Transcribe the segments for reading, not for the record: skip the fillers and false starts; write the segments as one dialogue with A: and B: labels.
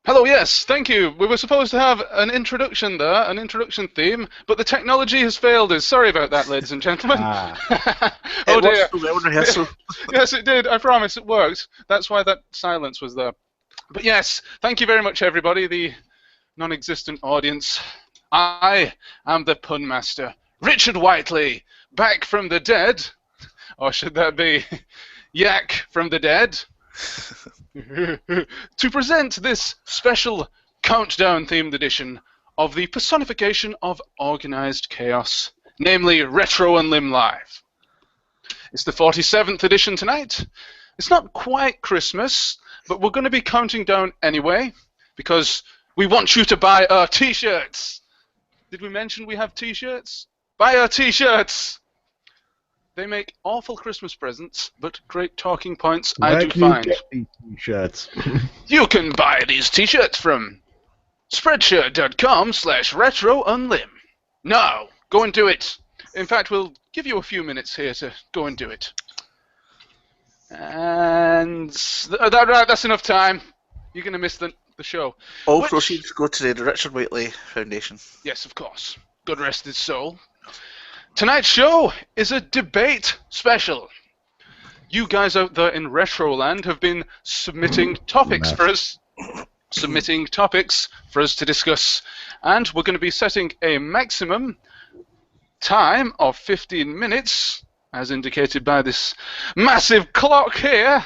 A: Hello, yes, thank you. We were supposed to have an introduction there, an introduction theme, but the technology has failed us. Sorry about that, ladies and gentlemen. Oh dear.
B: It worked well in rehearsal.
A: Yes, it did. I promise it worked. That's why that silence was there. But yes, thank you very much, everybody, the non-existent audience. I am the pun master, Richard Whiteley, back from the dead. Or should that be Yack from the dead? To present this special countdown-themed edition of the personification of organised chaos, namely Retro Unlim Live. It's the 47th edition tonight. It's not quite Christmas, but we're going to be counting down anyway, because we want you to buy our t-shirts. Did we mention we have t-shirts? Buy our t-shirts! They make awful Christmas presents, but great talking points, I do find.
C: Where can you get these t-shirts?
A: You can buy these t-shirts from spreadshirt.com/retrounlim. Now, go and do it. In fact, we'll give you a few minutes here to go and do it. And that's enough time. You're going to miss the show.
B: All proceeds go to the Richard Whiteley Foundation.
A: Yes, of course. God rest his soul. Tonight's show is a debate special. You guys out there in Retroland have been submitting topics for us. Submitting topics for us to discuss. And we're going to be setting a maximum time of 15 minutes, as indicated by this massive clock here,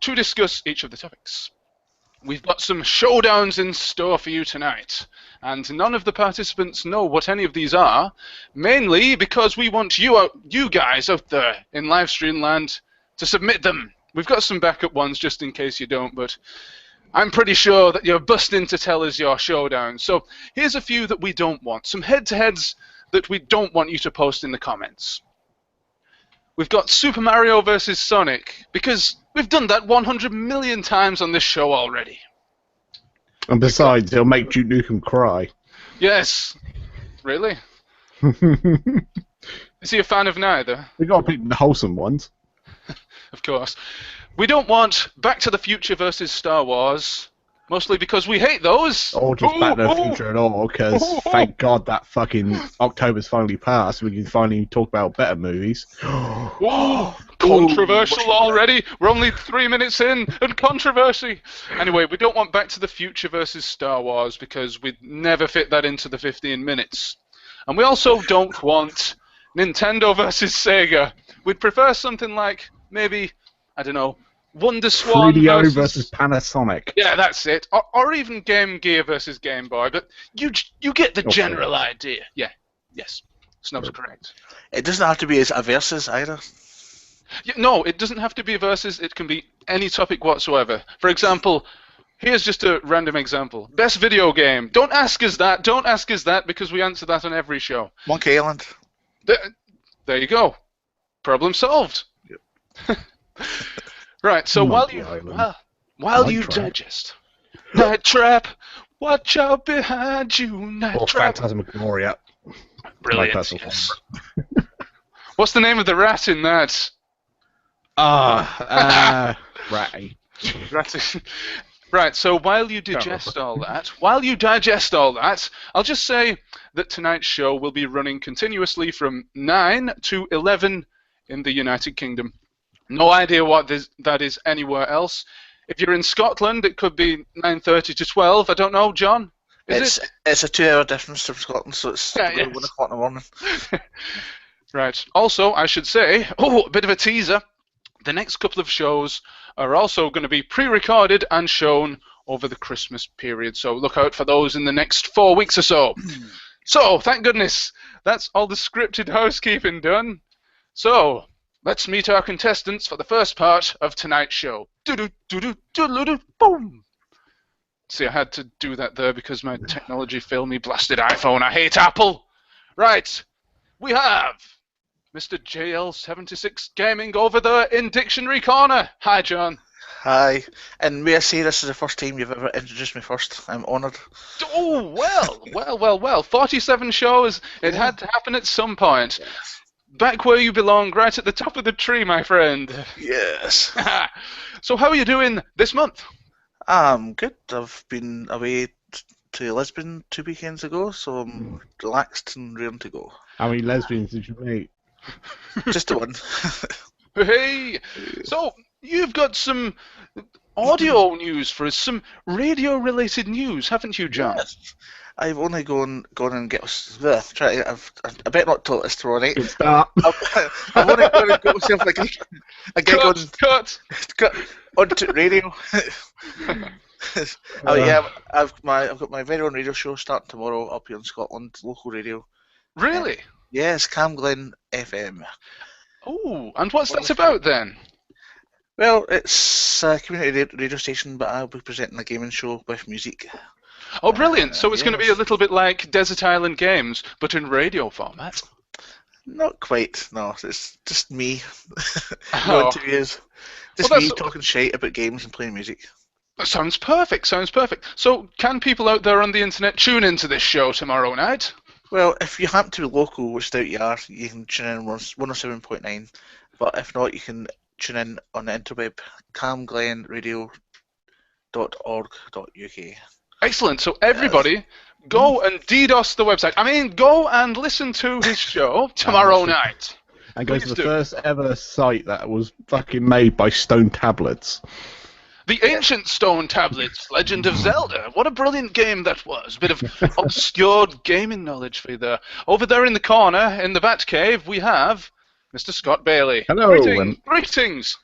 A: to discuss each of the topics. We've got some showdowns in store for you tonight, and none of the participants know what any of these are, mainly because we want you guys out there in livestream land to submit them. We've got some backup ones just in case you don't, but I'm pretty sure that you're busting to tell us your showdown. So here's a few that we don't want, some head-to-heads that we don't want you to post in the comments. We've got Super Mario vs. Sonic, because we've done that 100 million times on this show already.
C: And besides, it'll make Duke Nukem cry.
A: Yes. Really? Is he a fan of neither?
C: We've got to pick the wholesome ones.
A: Of course. We don't want Back to the Future versus Star Wars, mostly because we hate those.
C: Or just Back to the Future at all, because thank God that fucking October's finally passed. We can finally talk about better movies.
A: Controversial already. We're only 3 minutes in, and controversy. Anyway, we don't want Back to the Future versus Star Wars because we'd never fit that into the 15 minutes. And we also don't want Nintendo versus Sega. We'd prefer something like maybe, I don't know, Wonder Swan
C: 3DO versus Panasonic.
A: Yeah, that's it. Or even Game Gear versus Game Boy. But you get the general idea. Yeah. Yes. Snob's correct.
B: It doesn't have to be a versus either.
A: Yeah, no, it doesn't have to be a versus. It can be any topic whatsoever. For example, here's just a random example. Best video game. Don't ask us that. Don't ask us that because we answer that on every show.
B: Monkey Island.
A: There you go. Problem solved.
B: Yep.
A: Right, so while you digest Night Trap, watch out behind you, Night
C: or
A: Trap.
C: Phantasmagoria.
A: Brilliant. Yes. What's the name of the rat in that?
C: Ratty.
A: Right, so while you digest all that, I'll just say that tonight's show will be running continuously from 9 to 11 in the United Kingdom. No idea what that is anywhere else. If you're in Scotland, it could be 9:30 to 12. I don't know, John.
B: It's a 2-hour difference from Scotland, so it's 1 o'clock in the morning.
A: Right. Also, I should say, a bit of a teaser. The next couple of shows are also going to be pre-recorded and shown over the Christmas period. So look out for those in the next 4 weeks or so. So, thank goodness, that's all the scripted housekeeping done. So, let's meet our contestants for the first part of tonight's show. Boom! See, I had to do that there because my technology failed me. Blasted iPhone. I hate Apple. Right. We have Mr. JL76 Gaming over there in Dictionary Corner. Hi, John.
B: Hi. And may I say this is the first time you've ever introduced me first. I'm honoured.
A: Oh, well. 47 shows. It had to happen at some point.
B: Yes.
A: Back where you belong, right at the top of the tree, my friend.
B: Yes.
A: So how are you doing this month?
B: Good. I've been away to Lisbon 2 weekends ago, so I'm relaxed and raring to go.
C: How many lesbians did you meet?
B: Just the one.
A: Hey, so you've got some audio news for us, some radio-related news, haven't you, John?
B: Yes. I've only gone and get. I better not tell this tomorrow night.
C: Good start.
B: I've only gone and got myself a gig
A: Cut.
B: onto radio. Yeah, I've got my very own radio show starting tomorrow up here in Scotland, local radio.
A: Really?
B: Yes, Camglen FM.
A: Oh, and what's that about then?
B: Well, it's a community radio station, but I'll be presenting a gaming show with music.
A: Oh, brilliant! So it's going to be a
B: yes.
A: little bit like Desert Island Games, but in radio format.
B: Not quite, no. It's just me.
A: Oh.
B: No interviews. Just
A: Well,
B: me
A: that's-
B: talking shit about games and playing music.
A: Sounds perfect. Sounds perfect. So, can people out there on the internet tune into this show tomorrow night?
B: Well, if you happen to be local, which doubt you are, you can tune in on 107.9. But if not, you can tune in on the interweb, camglenradio.org.uk.
A: Excellent. So everybody, go and DDoS the website. I mean, go and listen to his show tomorrow night.
C: And go to
A: Please
C: the
A: do.
C: first ever site that was fucking made by stone tablets.
A: The Ancient Stone Tablets, Legend of Zelda. What a brilliant game that was. A bit of obscure gaming knowledge for you there. Over there in the corner, in the Batcave, we have Mr. Scott Bailey.
C: Hello,
A: Greetings.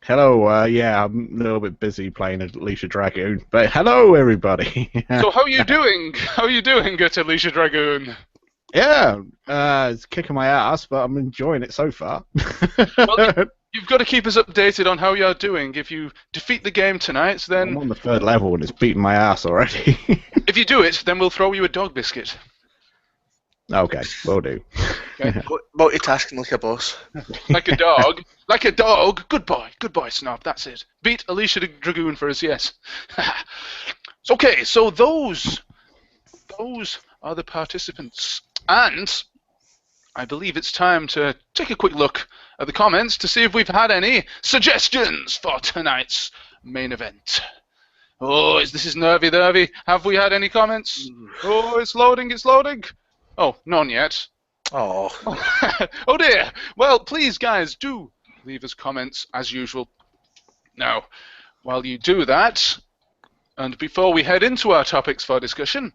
C: Hello, yeah, I'm a little bit busy playing Alicia Dragoon, but hello, everybody.
A: So how are you doing? How are you doing at Alicia Dragoon?
C: Yeah, it's kicking my ass, but I'm enjoying it so far.
A: Well, you've got to keep us updated on how you're doing. If you defeat the game tonight,
C: I'm
A: then
C: on the 3rd level and it's beating my ass already.
A: if you do it, then we'll throw you a dog biscuit.
C: Okay, will do.
B: Multitasking like a boss.
A: Like a dog. Like a dog. Good boy, Snob. That's it. Beat Alicia the Dragoon for us, yes. Okay, so those are the participants. And I believe it's time to take a quick look at the comments to see if we've had any suggestions for tonight's main event. Oh, this is nervy. Have we had any comments? Oh, it's loading. Oh, none yet.
B: Oh.
A: Oh dear. Well, please, guys, do leave us comments as usual. Now, while you do that, and before we head into our topics for discussion,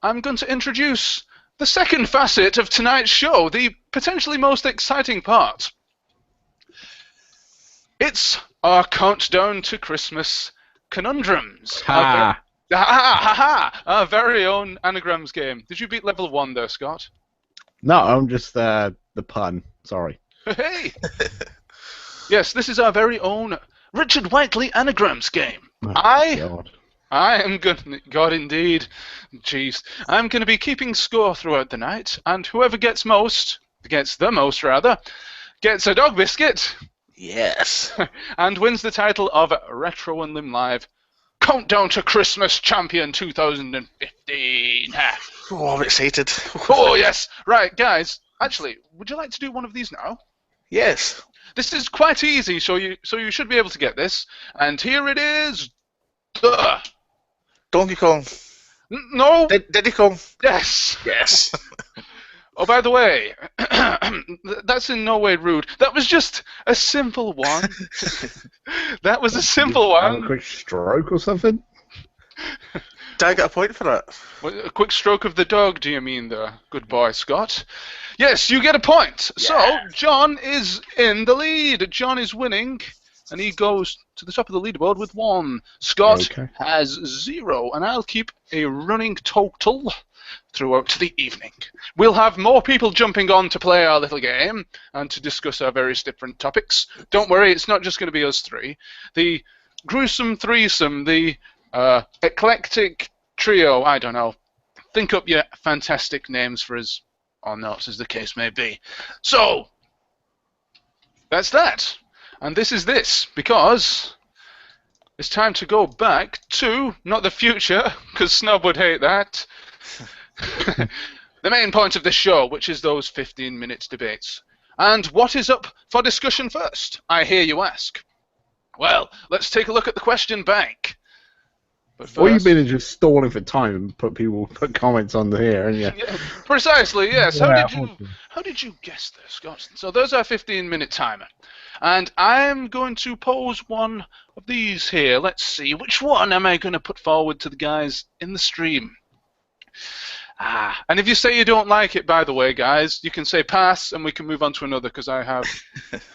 A: I'm going to introduce the second facet of tonight's show, the potentially most exciting part. It's our countdown to Christmas conundrums.
C: Ha!
A: Our very own anagrams game. Did you beat level 1 there, Scott?
C: No, I'm just the pun. Sorry.
A: Hey! Yes, this is our very own Richard Whiteley anagrams game.
C: Oh, God.
A: I am going. God, indeed. Jeez. I'm going to be keeping score throughout the night, and whoever gets the most, gets a dog biscuit,
B: Yes.
A: and wins the title of Retro Unlim Live Countdown to Christmas Champion 2015.
B: Oh, I'm excited.
A: Oh, yes. Right, guys. Actually, would you like to do one of these now?
B: Yes.
A: This is quite easy, so you should be able to get this. And here it is. Duh.
B: Donkey Kong.
A: No.
B: Diddy Kong.
A: Yes.
B: Yes.
A: Oh, by the way, that's in no way rude. That was just a simple one. That was a simple
C: Have a
A: one.
C: quick stroke or something?
B: Did I get a point for that?
A: A quick stroke of the dog, do you mean there? Good boy, Scott. Yes, you get a point.
B: Yeah.
A: So, John is in the lead. John is winning, and he goes to the top of the leaderboard with 1. Scott
C: Okay.
A: has 0, and I'll keep a running total throughout the evening. We'll have more people jumping on to play our little game and to discuss our various different topics. Don't worry, it's not just going to be us 3. The gruesome threesome, the eclectic trio, I don't know. Think up your fantastic names for us, or not, as the case may be. So, that's that. And this is this, because it's time to go back to, not the future, because Snob would hate that, the main point of this show, which is those 15 minutes debates. And what is up for discussion first, I hear you ask? Well, let's take a look at the question bank. But
C: All you've
A: first,
C: been is just stalling for time and put comments on here, and yeah.
A: yeah, precisely, yes.
C: Yeah,
A: How did you guess this, Scott? So there's our 15-minute timer, and I'm going to pose one of these here. Let's see, which one am I going to put forward to the guys in the stream? And if you say you don't like it, by the way, guys, you can say pass, and we can move on to another because I have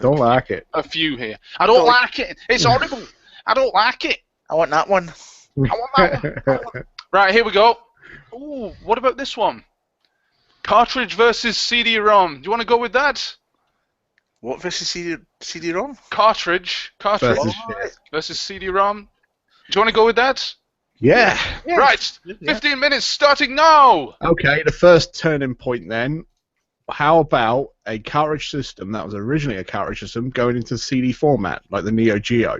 C: don't like it.
A: a few here. I don't like it. It's horrible. I don't like it.
B: I want that one.
A: I want that one. Right, here we go. Ooh, what about this one? Cartridge versus CD-ROM. Do you want to go with that?
B: What versus CD-ROM?
A: Cartridge versus CD-ROM. Do you want to go with that?
C: Yeah.
A: Right. 15 minutes starting now.
C: Okay, the first turning point then. How about a cartridge system that was originally a cartridge system going into CD format, like the Neo Geo?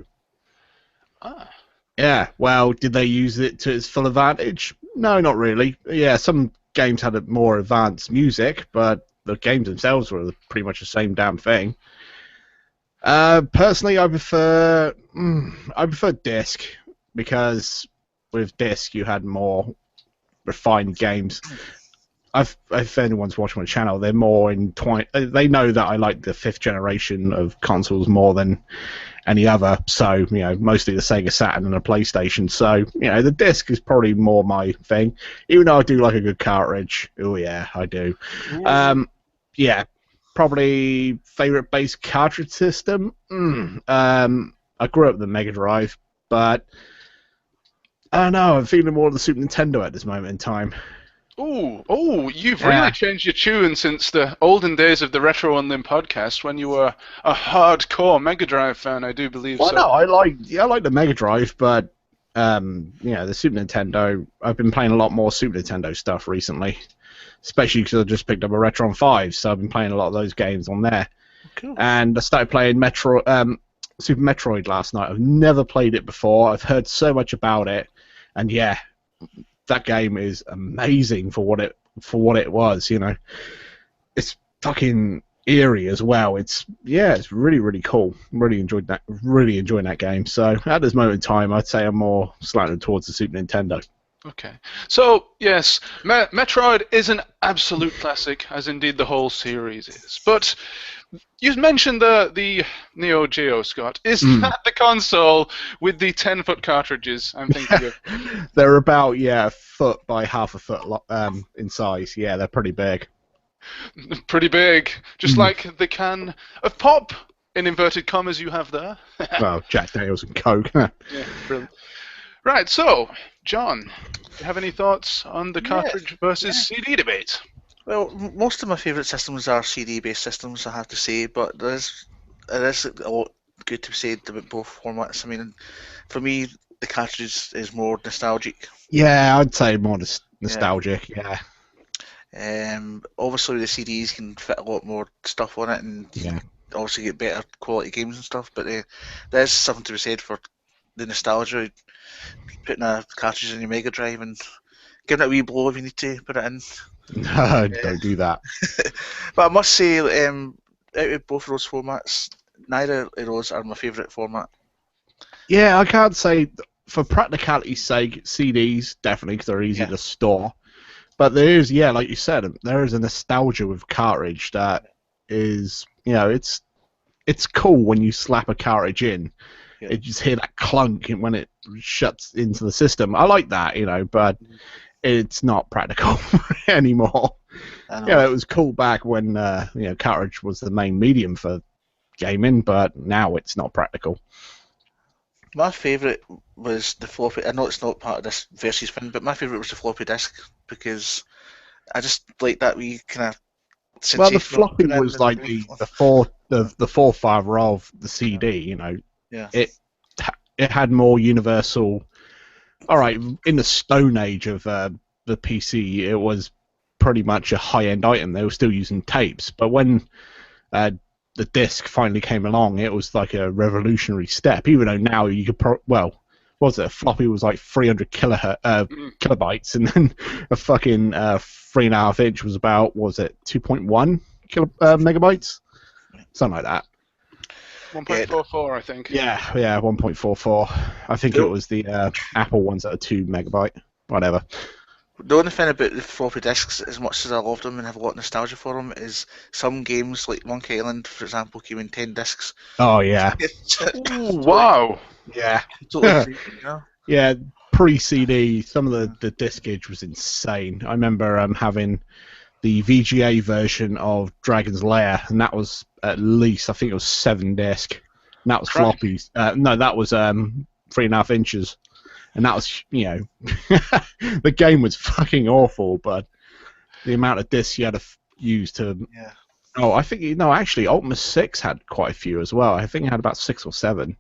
C: Yeah, well, did they use it to its full advantage? No, not really. Yeah, some games had a more advanced music, but the games themselves were pretty much the same damn thing. Personally, I prefer disc, because with disc you had more refined games. If anyone's watching my channel, they're more entwined. They know that I like the 5th generation of consoles more than any other. So, mostly the Sega Saturn and the PlayStation. So, the disc is probably more my thing. Even though I do like a good cartridge. Oh yeah, I do. Yeah, probably favorite base cartridge system. I grew up with the Mega Drive, but I don't know. I'm feeling more of the Super Nintendo at this moment in time.
A: You've really changed your tune since the olden days of the Retro Unlim podcast when you were a hardcore Mega Drive fan, I do believe.
C: Well, no, I like the Mega Drive, but the Super Nintendo, I've been playing a lot more Super Nintendo stuff recently, especially because I just picked up a Retron 5, so I've been playing a lot of those games on there.
B: Cool.
C: And I started playing Super Metroid last night. I've never played it before. I've heard so much about it, and yeah, that game is amazing for what it was. It's fucking eerie as well. It's really, really cool. Really enjoying that game. So at this moment in time, I'd say I'm more slanted towards the Super Nintendo.
A: Okay. So, yes, Metroid is an absolute classic, as indeed the whole series is. But you mentioned the Neo Geo, Scott. Is that the console with the 10-foot cartridges I'm thinking of?
C: They're about, a foot by half a foot in size. Yeah, they're pretty big.
A: Pretty big. Just like the can of pop, in inverted commas, you have there.
C: Well, Jack Daniels and Coke.
A: Yeah, brilliant. Right, so, John, do you have any thoughts on the cartridge versus CD debate?
B: Well, most of my favourite systems are CD-based systems, I have to say, but it is a lot good to say about both formats. I mean, for me, the cartridge is more nostalgic.
C: Yeah, I'd say more nostalgic, yeah.
B: Obviously, the CDs can fit a lot more stuff on it, and also get better quality games and stuff, but there's something to be said for the nostalgia, putting a cartridge in your Mega Drive and giving it a wee blow if you need to put it in.
C: No, don't do that.
B: But I must say, out of both of those formats, neither of those are my favourite format.
C: Yeah, I can't say, for practicality's sake, CDs, definitely, because they're easy to store. But there is, like you said, there is a nostalgia with cartridge that is, it's cool when you slap a cartridge in. Yeah. You just hear that clunk when it shuts into the system. I like that, but it's not practical anymore. It was cool back when cartridge was the main medium for gaming, but now it's not practical.
B: My favourite was the floppy. I know it's not part of this versus thing, but my favourite was the floppy disk because I just like that wee kind of.
C: Well, the floppy was like the forefather of the CD.
B: Yeah.
C: It had more universal. All right, in the Stone Age of the PC, it was pretty much a high-end item. They were still using tapes, but when the disc finally came along, it was like a revolutionary step. Even though now you could, a floppy was like 300 kilobytes, and then a fucking 3.5 inch was about 2.1 megabytes, something like that.
A: 1.44, I think.
C: Yeah, 1.44. I think it was the Apple ones that are 2 megabyte, whatever.
B: The only thing about the floppy disks, as much as I love them and have a lot of nostalgia for them, is some games like Monkey Island, for example, came in 10 discs.
C: Oh yeah.
A: Ooh, wow.
C: Yeah.
B: Totally crazy, you know?
C: Yeah, pre-CD, some of the discage was insane. I remember having the VGA version of Dragon's Lair, and that was at least, I think it was 7 disc. And that was floppies. No, that was 3.5 inches. And that was, the game was fucking awful, but the amount of discs you had to use to...
B: Yeah.
C: Oh, I think, actually, Ultima 6 had quite a few as well. I think it had about 6 or 7.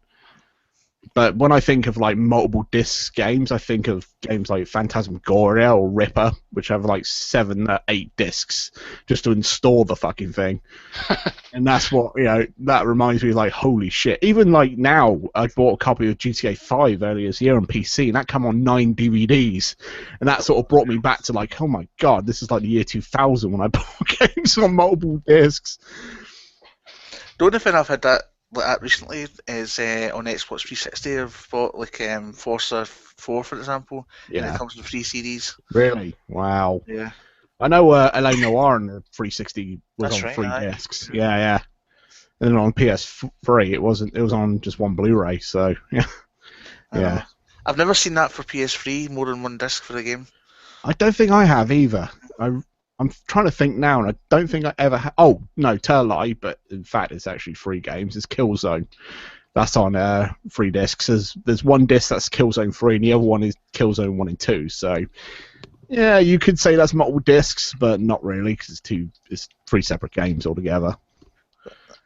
C: But when I think of like multiple disc games, I think of games like Phantasmagoria or Ripper, which have like 7 or 8 discs just to install the fucking thing. And that's what, that reminds me, like, holy shit. Even like now, I bought a copy of GTA 5 earlier this year on PC, and that come on 9 DVDs. And that sort of brought me back to like, oh my god, this is like the year 2000 when I bought games on multiple discs.
B: The only thing I've had that recently is on Xbox 360. I've bought like Forza 4, for example, and it comes with 3 CDs.
C: Really? Wow.
B: Yeah.
C: I know LA Noire on the 360 was on 3 discs. Yeah. And then on PS3 it wasn't. It was on just 1 Blu-ray. So yeah.
B: I've never seen that for PS3, more than 1 disc for a game.
C: I don't think I have either. I'm trying to think now, and I don't think I ever have. Oh, no, tell a lie, but in fact, it's actually 3 games. It's Killzone. That's on 3 discs. There's 1 disc that's Killzone 3, and the other one is Killzone 1 and 2. So, yeah, you could say that's multiple discs, but not really, because it's 3 separate games altogether.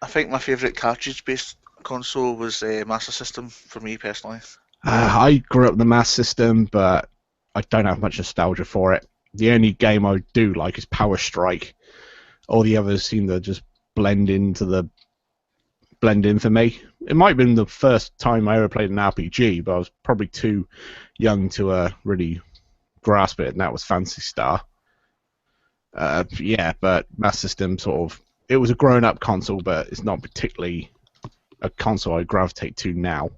B: I think my favourite cartridge-based console was Master System, for me, personally.
C: I grew up with the Master System, but I don't have much nostalgia for it. The only game I do like is Power Strike. All the others seem to just blend in for me. It might have been the first time I ever played an RPG, but I was probably too young to really grasp it, and that was Phantasy Star. But Master System it was a grown-up console, but it's not particularly a console I gravitate to now.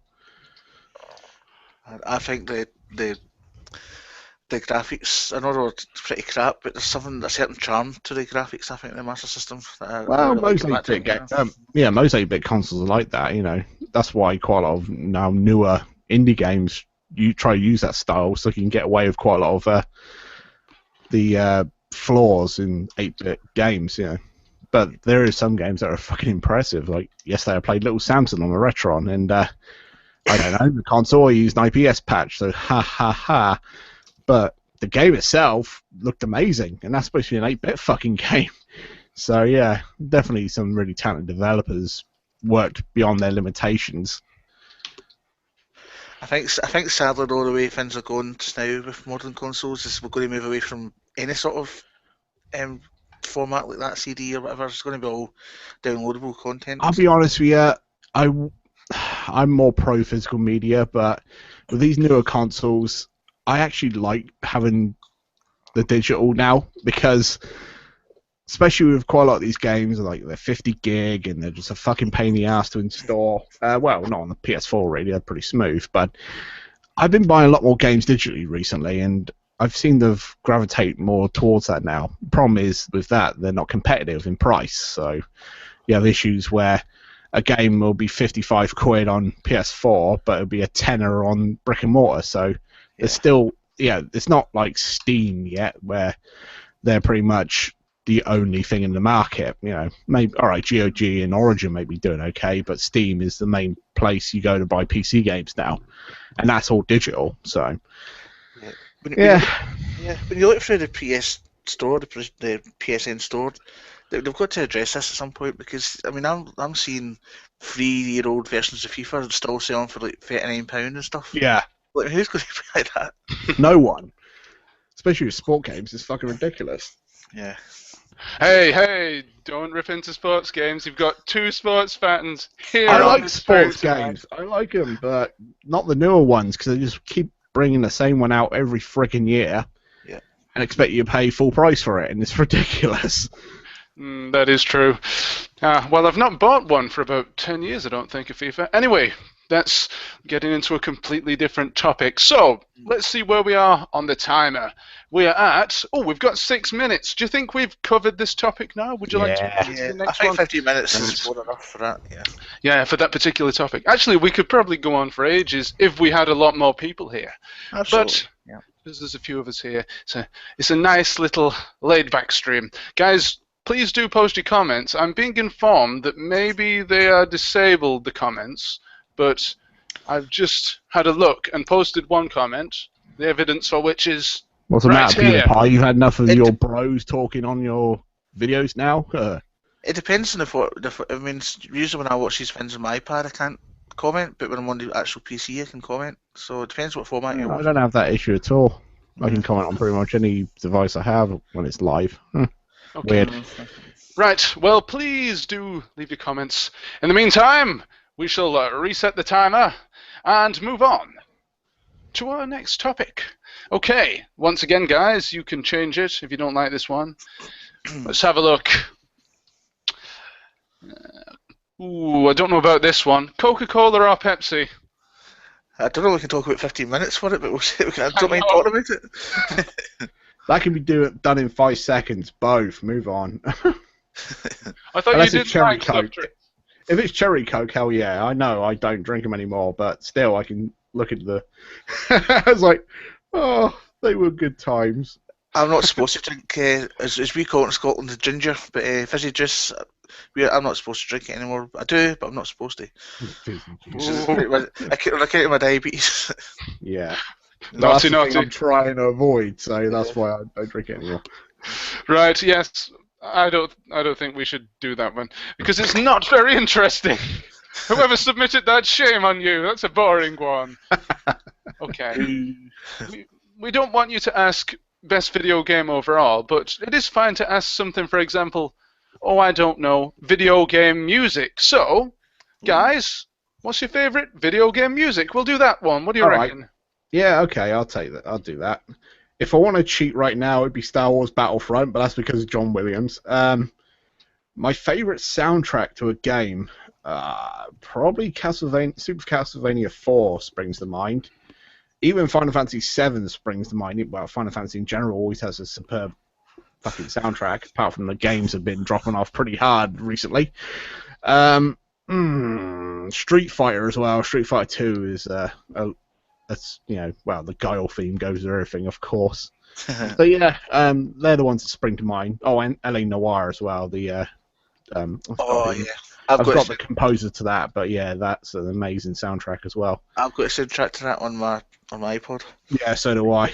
B: I think the graphics, I know they're pretty crap, but there's a certain charm to the graphics, I think, in the Master System.
C: Most 8-bit consoles are like that, That's why quite a lot of now newer indie games, you try to use that style so you can get away with quite a lot of the flaws in 8-bit games, But there are some games that are fucking impressive. Like, yesterday I played Little Samson on the Retron, and I don't know, the console I used an IPS patch, so ha. But the game itself looked amazing, and that's supposed to be an 8-bit fucking game. So yeah, definitely some really talented developers worked beyond their limitations.
B: I think sadly though, the way things are going just now with modern consoles is we're going to move away from any sort of format like that, CD or whatever. It's going to be all downloadable content.
C: I'll be honest with you, I'm more pro physical media, but with these newer consoles, I actually like having the digital now, because especially with quite a lot of these games, like they're 50 gig and they're just a fucking pain in the ass to install. Well, not on the PS4 really, they're pretty smooth, but I've been buying a lot more games digitally recently, and I've seen them gravitate more towards that now. The problem is with that, they're not competitive in price, so you have issues where a game will be 55 quid on PS4, but it'll be a tenner on brick and mortar, so it's still, it's not like Steam yet, where they're pretty much the only thing in the market. Maybe GOG and Origin may be doing okay, but Steam is the main place you go to buy PC games now, and that's all digital. So,
B: when you look through the PS store, the PSN store, they've got to address this at some point, because I'm seeing 3-year-old versions of FIFA still selling for like £39 and stuff.
C: Yeah.
B: Like, who's going to play that?
C: No one. Especially with sport games, it's fucking ridiculous.
B: Yeah.
A: Hey, don't rip into sports games. You've got 2 sports fans here.
C: I like sports games. I like them, but not the newer ones, because they just keep bringing the same one out every freaking year and expect you to pay full price for it, and it's ridiculous.
A: That is true. Well, I've not bought one for about 10 years, I don't think, of FIFA. Anyway, that's getting into a completely different topic. So, let's see where we are on the timer. We are at... Oh, we've got 6 minutes. Do you think we've covered this topic now? Would you like to move to the
B: I
A: next
B: think
A: one?
B: 15 minutes is more enough for that, yeah.
A: Yeah, for that particular topic. Actually, we could probably go on for ages if we had a lot more people here.
B: Absolutely,
A: But because there's a few of us here, so it's a nice little laid-back stream. Guys, please do post your comments. I'm being informed that maybe they are disabled, the comments, but I've just had a look and posted one comment, the evidence for which is
C: What's the
A: right
C: matter,
A: here.
C: PewDiePie? You've had enough of your bros talking on your videos now?
B: It depends on I mean, usually when I watch these things on my iPad, I can't comment, but when I'm on the actual PC, I can comment. So it depends what format you're
C: I
B: watching.
C: don't have that issue at all. I can comment on pretty much any device I have when it's live.
A: Okay.
C: Weird.
A: Right, well, please do leave your comments. In the meantime, we shall reset the timer and move on to our next topic. Okay, once again, guys, you can change it if you don't like this one. Let's have a look. Ooh, I don't know about this one. Coca-Cola or Pepsi?
B: I don't know if we can talk about 15 minutes for it, but we'll see. I don't mind talking about it.
C: That can be done in 5 seconds. Both. Move on.
A: I thought
C: Unless
A: you
C: it's
A: didn't
C: cherry
A: like
C: Coke.
A: soft drink.
C: If it's cherry Coke, hell yeah. I know I don't drink them anymore, but still I can look at the... I was like, oh, they were good times.
B: I'm not supposed to drink, as we call it in Scotland, the ginger, but fizzy juice, I'm not supposed to drink it anymore. I do, but I'm not supposed to. I can't my diabetes.
C: Yeah.
A: Naughty,
C: that's the thing
A: naughty.
C: I'm trying to avoid, so that's why I don't drink it anymore.
A: Right, yes. I don't think we should do that one, because it's not very interesting. Whoever submitted that, shame on you. That's a boring one. Okay. We don't want you to ask best video game overall, but it is fine to ask something, for example, I don't know, video game music. So, guys, what's your favorite video game music? We'll do that one. What do you reckon?
C: Right. Yeah, okay, I'll take that. I'll do that. If I want to cheat right now, it'd be Star Wars Battlefront, but that's because of John Williams. My favorite soundtrack to a game, probably Super Castlevania 4 springs to mind. Even Final Fantasy 7 springs to mind. Well, Final Fantasy in general always has a superb fucking soundtrack, apart from the games have been dropping off pretty hard recently. Street Fighter as well. Street Fighter 2 is that's, the Guile theme goes with everything, of course. So yeah, they're the ones that spring to mind. Oh, and L.A. Noire as well.
B: Yeah.
C: I've got the composer to that, but yeah, that's an amazing soundtrack as well.
B: I've got a soundtrack to that on my iPod.
C: Yeah, so do I.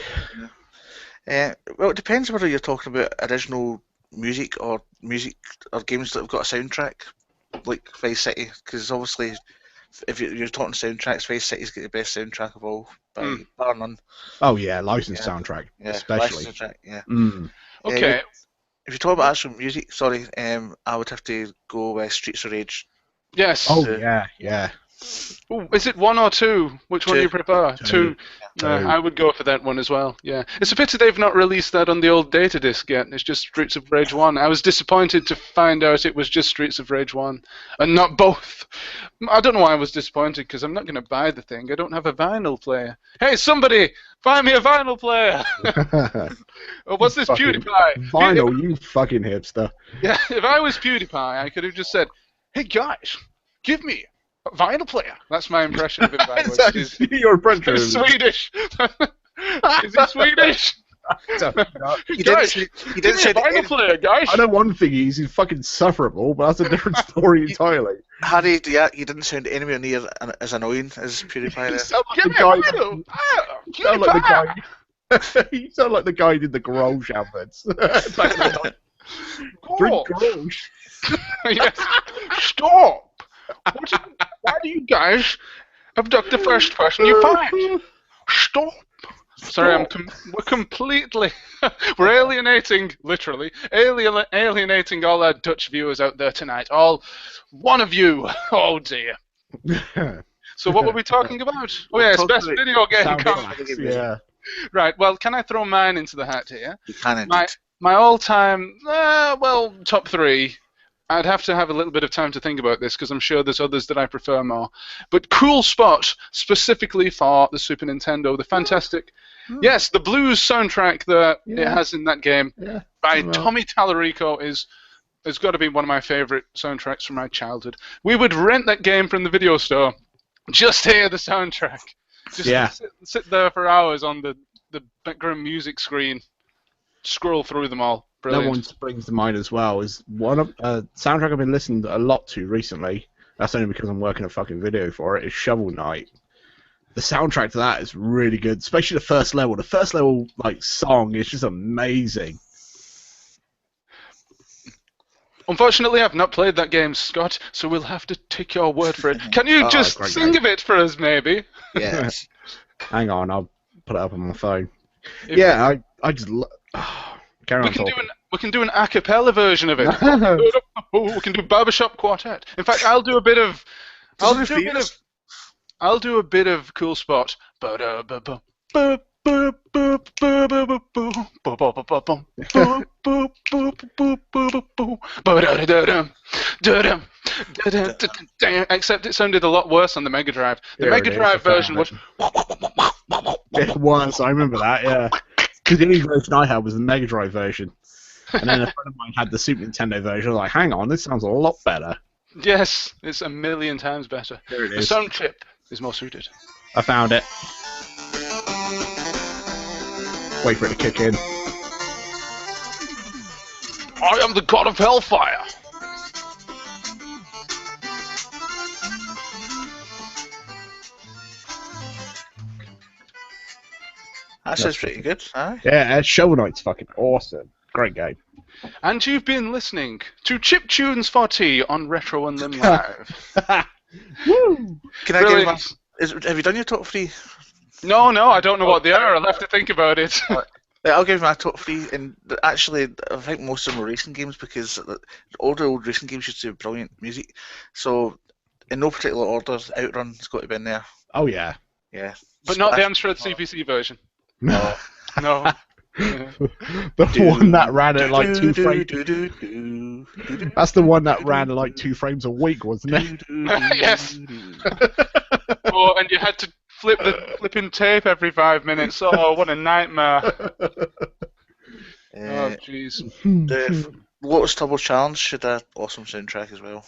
B: Yeah. Well, it depends whether you're talking about original music or games that have got a soundtrack, like Vice City, because obviously, if you're talking soundtracks, Vice City's got the best soundtrack of all, bar none.
C: Oh yeah, licensed soundtrack, especially.
B: Licensed soundtrack, yeah.
A: Okay.
B: If you're talking about actual music, I would have to go with Streets of Rage.
A: Yes.
C: Oh yeah.
A: Ooh, is it 1 or 2? Which one do you prefer? 2.
C: Two.
A: I would go for that one as well. Yeah, it's a pity they've not released that on the old data disc yet. It's just Streets of Rage 1. I was disappointed to find out it was just Streets of Rage 1 and not both. I don't know why I was disappointed, because I'm not going to buy the thing. I don't have a vinyl player. Hey, somebody, find me a vinyl player. What's this, PewDiePie?
C: Vinyl, you fucking hipster.
A: Yeah, if I was PewDiePie, I could have just said, "Hey guys, give me a vinyl player." That's my impression of it.
C: Your impression.
A: It's Swedish. Is he Swedish?
B: You didn't say
A: vinyl player, guys.
C: I know one thing, he's fucking insufferable, but that's a different story entirely.
B: Harry, you didn't sound anywhere near as annoying as PewDiePie.
C: You sound like the guy. You sound like the guy who did the Garage adverts. Drink Garage.
A: Yes. Stop. Why do you guys abduct the first person you find? Stop. Sorry, we're completely, we're alienating, literally, alienating all our Dutch viewers out there tonight. All one of you. Oh dear. So what were we talking about? Oh yes, best video game comics.
C: Yeah.
A: Right, well, can I throw mine into the hat here?
B: You can indeed.
A: My all-time, well, top 3. I'd have to have a little bit of time to think about this because I'm sure there's others that I prefer more. But Cool Spot, specifically for the Super Nintendo, the fantastic, yes, the blues soundtrack that it has in that game by Tommy Tallarico has got to be one of my favorite soundtracks from my childhood. We would rent that game from the video store, just hear the soundtrack, just sit there for hours on the background music screen, scroll through them all. Brilliant.
C: That one springs to mind as well. Is one of soundtrack I've been listening a lot to recently. That's only because I'm working a fucking video for it. Is Shovel Knight. The soundtrack to that is really good, especially the first level. The first level like song is just amazing.
A: Unfortunately, I've not played that game, Scott, so we'll have to take your word for it. Can you just sing of it for us, maybe?
B: Yes.
C: Hang on, I'll put it up on my phone. I just.
A: We can do an a cappella version of it. We can do barbershop quartet. In fact, I'll do a bit of Cool Spot. Except it sounded a lot worse on the Mega Drive. The Mega Drive version was.
C: It was. I remember that. Yeah. Because the only version I had was the Mega Drive version. And then a friend of mine had the Super Nintendo version. I was like, hang on, this sounds a lot better.
A: Yes, it's a million times better.
C: There it is.
A: The sound chip is more suited.
C: I found it. Wait for it to kick in.
A: I am the god of hellfire.
B: That sounds pretty good, huh?
C: Yeah, Shovel Knight's fucking awesome. Great game.
A: And you've been listening to Chip Tunes for Tea on Retro Unlim Live.
C: Woo!
B: Can I give have you done your top 3?
A: No, I don't know what they are. I'll have to think about it.
B: I'll give my top 3, and actually, I think most of them were racing games because all the old racing games used to have brilliant music. So, in no particular order, Outrun's got to be in there.
C: Oh, yeah.
B: Yeah.
A: But not the Amstrad CPC version.
C: No.
A: No.
C: The one that ran at like 2 frames. That's the one that ran at like 2 frames a week, wasn't it?
A: Yes. Oh, and you had to flip the flipping tape every 5 minutes. Oh, what a nightmare. Oh, jeez.
B: The Lotus Turbo Challenge should have awesome soundtrack as well.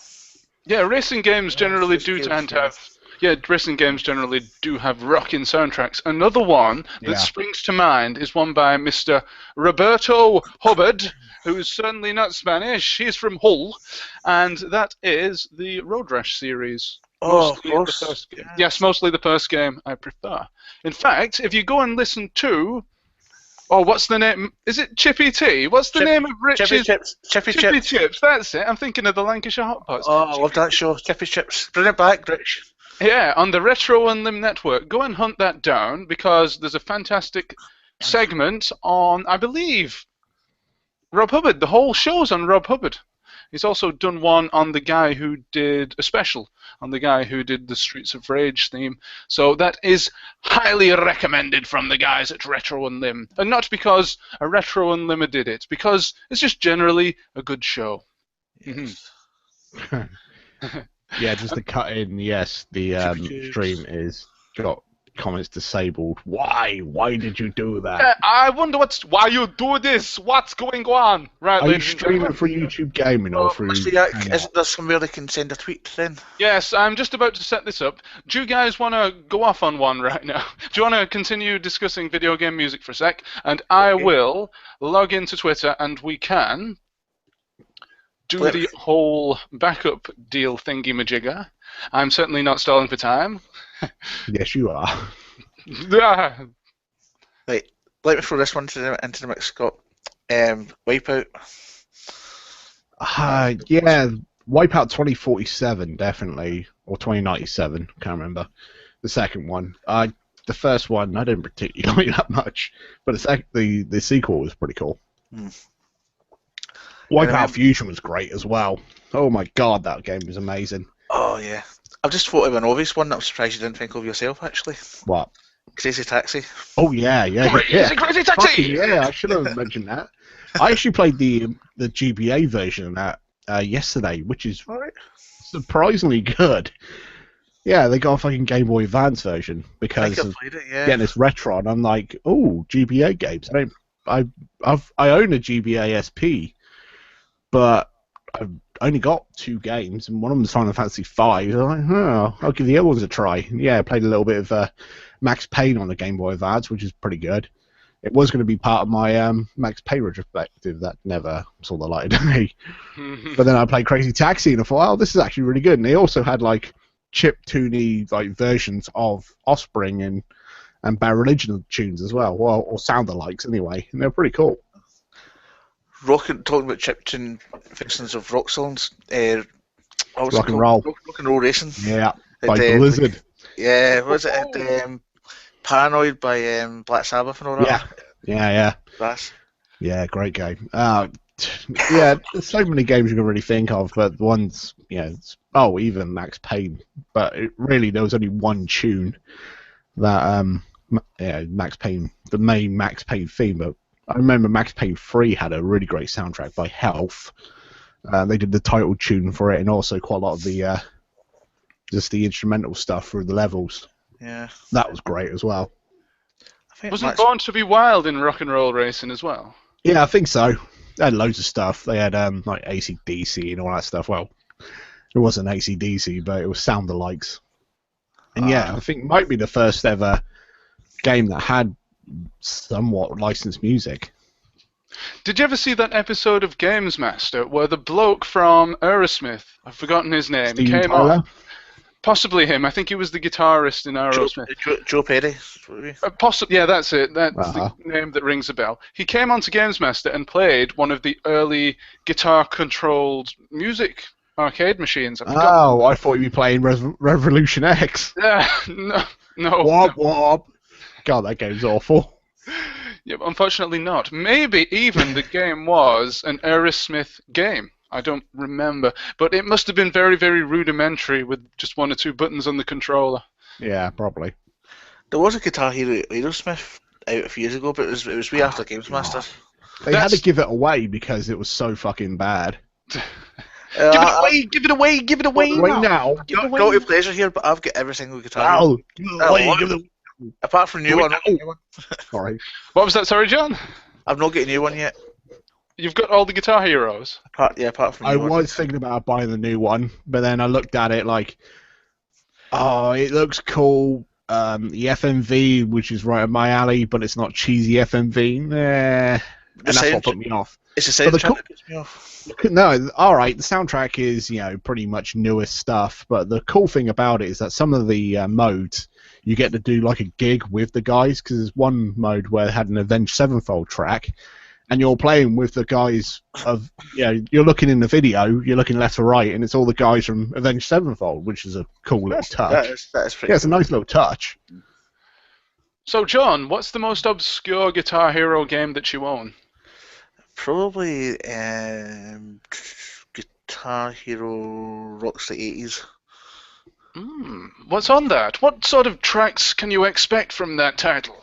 A: Yeah, racing games generally do tend to have. Yeah, racing games generally do have rocking soundtracks. Another one that springs to mind is one by Mr. Roberto Hubbard, who is certainly not Spanish. He's from Hull, and that is the Road Rash series. Mostly the first game. Yes, mostly the first game I prefer. In fact, if you go and listen to... Oh, what's the name? Is it Chippy T? What's the name of Rich's...
B: Chippy
A: Chips, that's it. I'm thinking of the Lancashire Hot Pots.
B: Oh, I love that show. Chippy Chips. Bring it back, Rich.
A: Yeah, on the Retro Unlim network. Go and hunt that down because there's a fantastic segment on, I believe, Rob Hubbard. The whole show's on Rob Hubbard. He's also done one on the guy who did a special on the guy who did the Streets of Rage theme. So that is highly recommended from the guys at Retro Unlim. And not because a Retro Unlimmer did it, because it's just generally a good show.
B: Yes.
C: Yeah, just to cut in, yes, the stream is got comments disabled. Why? Why did you do that?
A: I wonder why you do this. What's going on? Right,
C: are you streaming for YouTube Gaming or through...
B: Mr. Yack, isn't there somewhere they can send a tweet then?
A: Yes, I'm just about to set this up. Do you guys want to go off on one right now? Do you want to continue discussing video game music for a sec? And I will log into Twitter and we can... do the whole backup deal thingy-majigger. I'm certainly not stalling for time.
C: Yes, you are.
B: Right, let me throw this one into the mix, Scott. Wipeout.
C: Yeah, Wipeout 2047, definitely. Or 2097, can't remember. The second one. The first one, I didn't particularly like that much. But the sequel was pretty cool. Wipeout Fusion was great as well. Oh my god, that game was amazing.
B: Oh yeah. I've just thought of an obvious one that I'm surprised you didn't think of yourself, actually.
C: What?
B: Crazy Taxi.
C: Oh yeah.
A: Crazy Taxi!
C: Yeah, I should have mentioned that. I actually played the GBA version yesterday, which is surprisingly good. Yeah, they got a fucking Game Boy Advance version
B: I
C: because
B: think I
C: of
B: played it, yeah.
C: getting this retro, and I'm like, oh, GBA games. I own a GBA SP, but I've only got 2 games, and one of them's Final Fantasy V. I'm like, oh, I'll give the other ones a try. And yeah, I played a little bit of Max Payne on the Game Boy Advance, which is pretty good. It was going to be part of my Max Payne retrospective that never saw the light of day. But then I played Crazy Taxi, and I thought, oh, this is actually really good. And they also had like chip-tuney like versions of Offspring and Bad Religion tunes as well, or sound-alikes anyway, and they're pretty cool.
B: Talking about chiptune versions of rock songs,
C: Rock and roll.
B: Rock and roll racing.
C: Yeah, by Blizzard.
B: Yeah, was it Paranoid by Black Sabbath and all that?
C: Yeah. Yeah, great game. Yeah, there's so many games you can really think of, but the ones, even Max Payne. But there was only one tune that Max Payne, the main Max Payne theme. But I remember Max Payne 3 had a really great soundtrack by Health. They did the title tune for it, and also quite a lot of the just the instrumental stuff through the levels.
B: Yeah,
C: that was great as well.
A: Wasn't Born to Be Wild in rock and roll racing as well?
C: Yeah, I think so. They had loads of stuff. They had like AC/DC and all that stuff. Well, it wasn't AC/DC, but it was sound-alikes. And yeah, I think it might be the first ever game that had somewhat licensed music.
A: Did you ever see that episode of Games Master where the bloke from Aerosmith, I've forgotten his name, came on? Possibly him. I think he was the guitarist in Aerosmith.
B: Joe Perry.
A: Possibly, yeah, that's it. That's the name that rings a bell. He came onto Games Master and played one of the early guitar-controlled music arcade machines.
C: I thought you'd be playing Revolution X.
A: Yeah, no.
C: Wop. God, that game's awful.
A: Yeah, unfortunately not. Maybe even the game was an Aerosmith game. I don't remember, but it must have been very, very rudimentary with just 1 or 2 buttons on the controller.
C: Yeah, probably.
B: There was a Guitar Hero Aerosmith out a few years ago, but it was way after Games Master.
C: They had to give it away because it was so fucking bad.
A: Give it away now.
B: Guilty pleasure here, but I've got every single Guitar Hero. Apart from new one.
C: Sorry.
A: What was that? Sorry, John?
B: I've not got a new one yet.
A: You've got all the Guitar Heroes?
B: Apart from
C: I was thinking about buying the new one, but then I looked at it like, oh, it looks cool. The FMV, which is right up my alley, but it's not cheesy FMV. And that's what put me off.
B: It's the soundtrack that puts me off.
C: No, alright, the soundtrack is, pretty much newer stuff, but the cool thing about it is that some of the modes, you get to do like a gig with the guys, because there's one mode where it had an Avenged Sevenfold track, and you're playing with the guys of, you're looking in the video, you're looking left to right, and it's all the guys from Avenged Sevenfold, which is a cool little touch.
B: That is pretty
C: cool. It's a nice little touch.
A: So, John, what's the most obscure Guitar Hero game that you own?
B: Probably Guitar Hero Rocks the 80s.
A: What's on that? What sort of tracks can you expect from that title?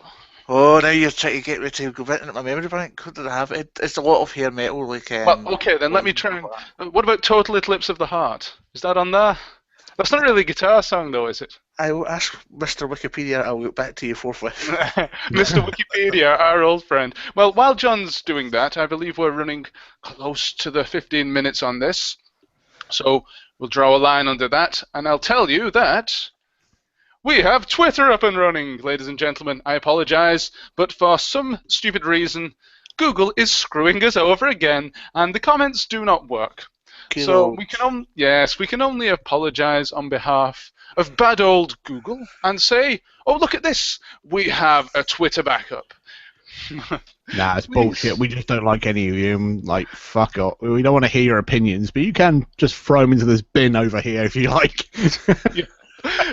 B: Oh, now you're trying to get ready to go back into my memory bank. What did I have? It's a lot of hair metal, like.
A: Well, okay, then let me try. What about Total Eclipse of the Heart? Is that on there? That's not really a guitar song, though, is it?
B: I will ask Mr. Wikipedia. I'll get back to you forthwith.
A: Mr. Wikipedia, our old friend. Well, while John's doing that, I believe we're running close to the 15 minutes on this. So we'll draw a line under that, and I'll tell you that we have Twitter up and running, ladies and gentlemen. I apologize, but for some stupid reason, Google is screwing us over again, and the comments do not work. So we can only apologize on behalf of bad old Google and say, oh, look at this, we have a Twitter backup.
C: Nah, it's bullshit. We just don't like any of you. Like, fuck off. We don't want to hear your opinions, but you can just throw them into this bin over here if you like.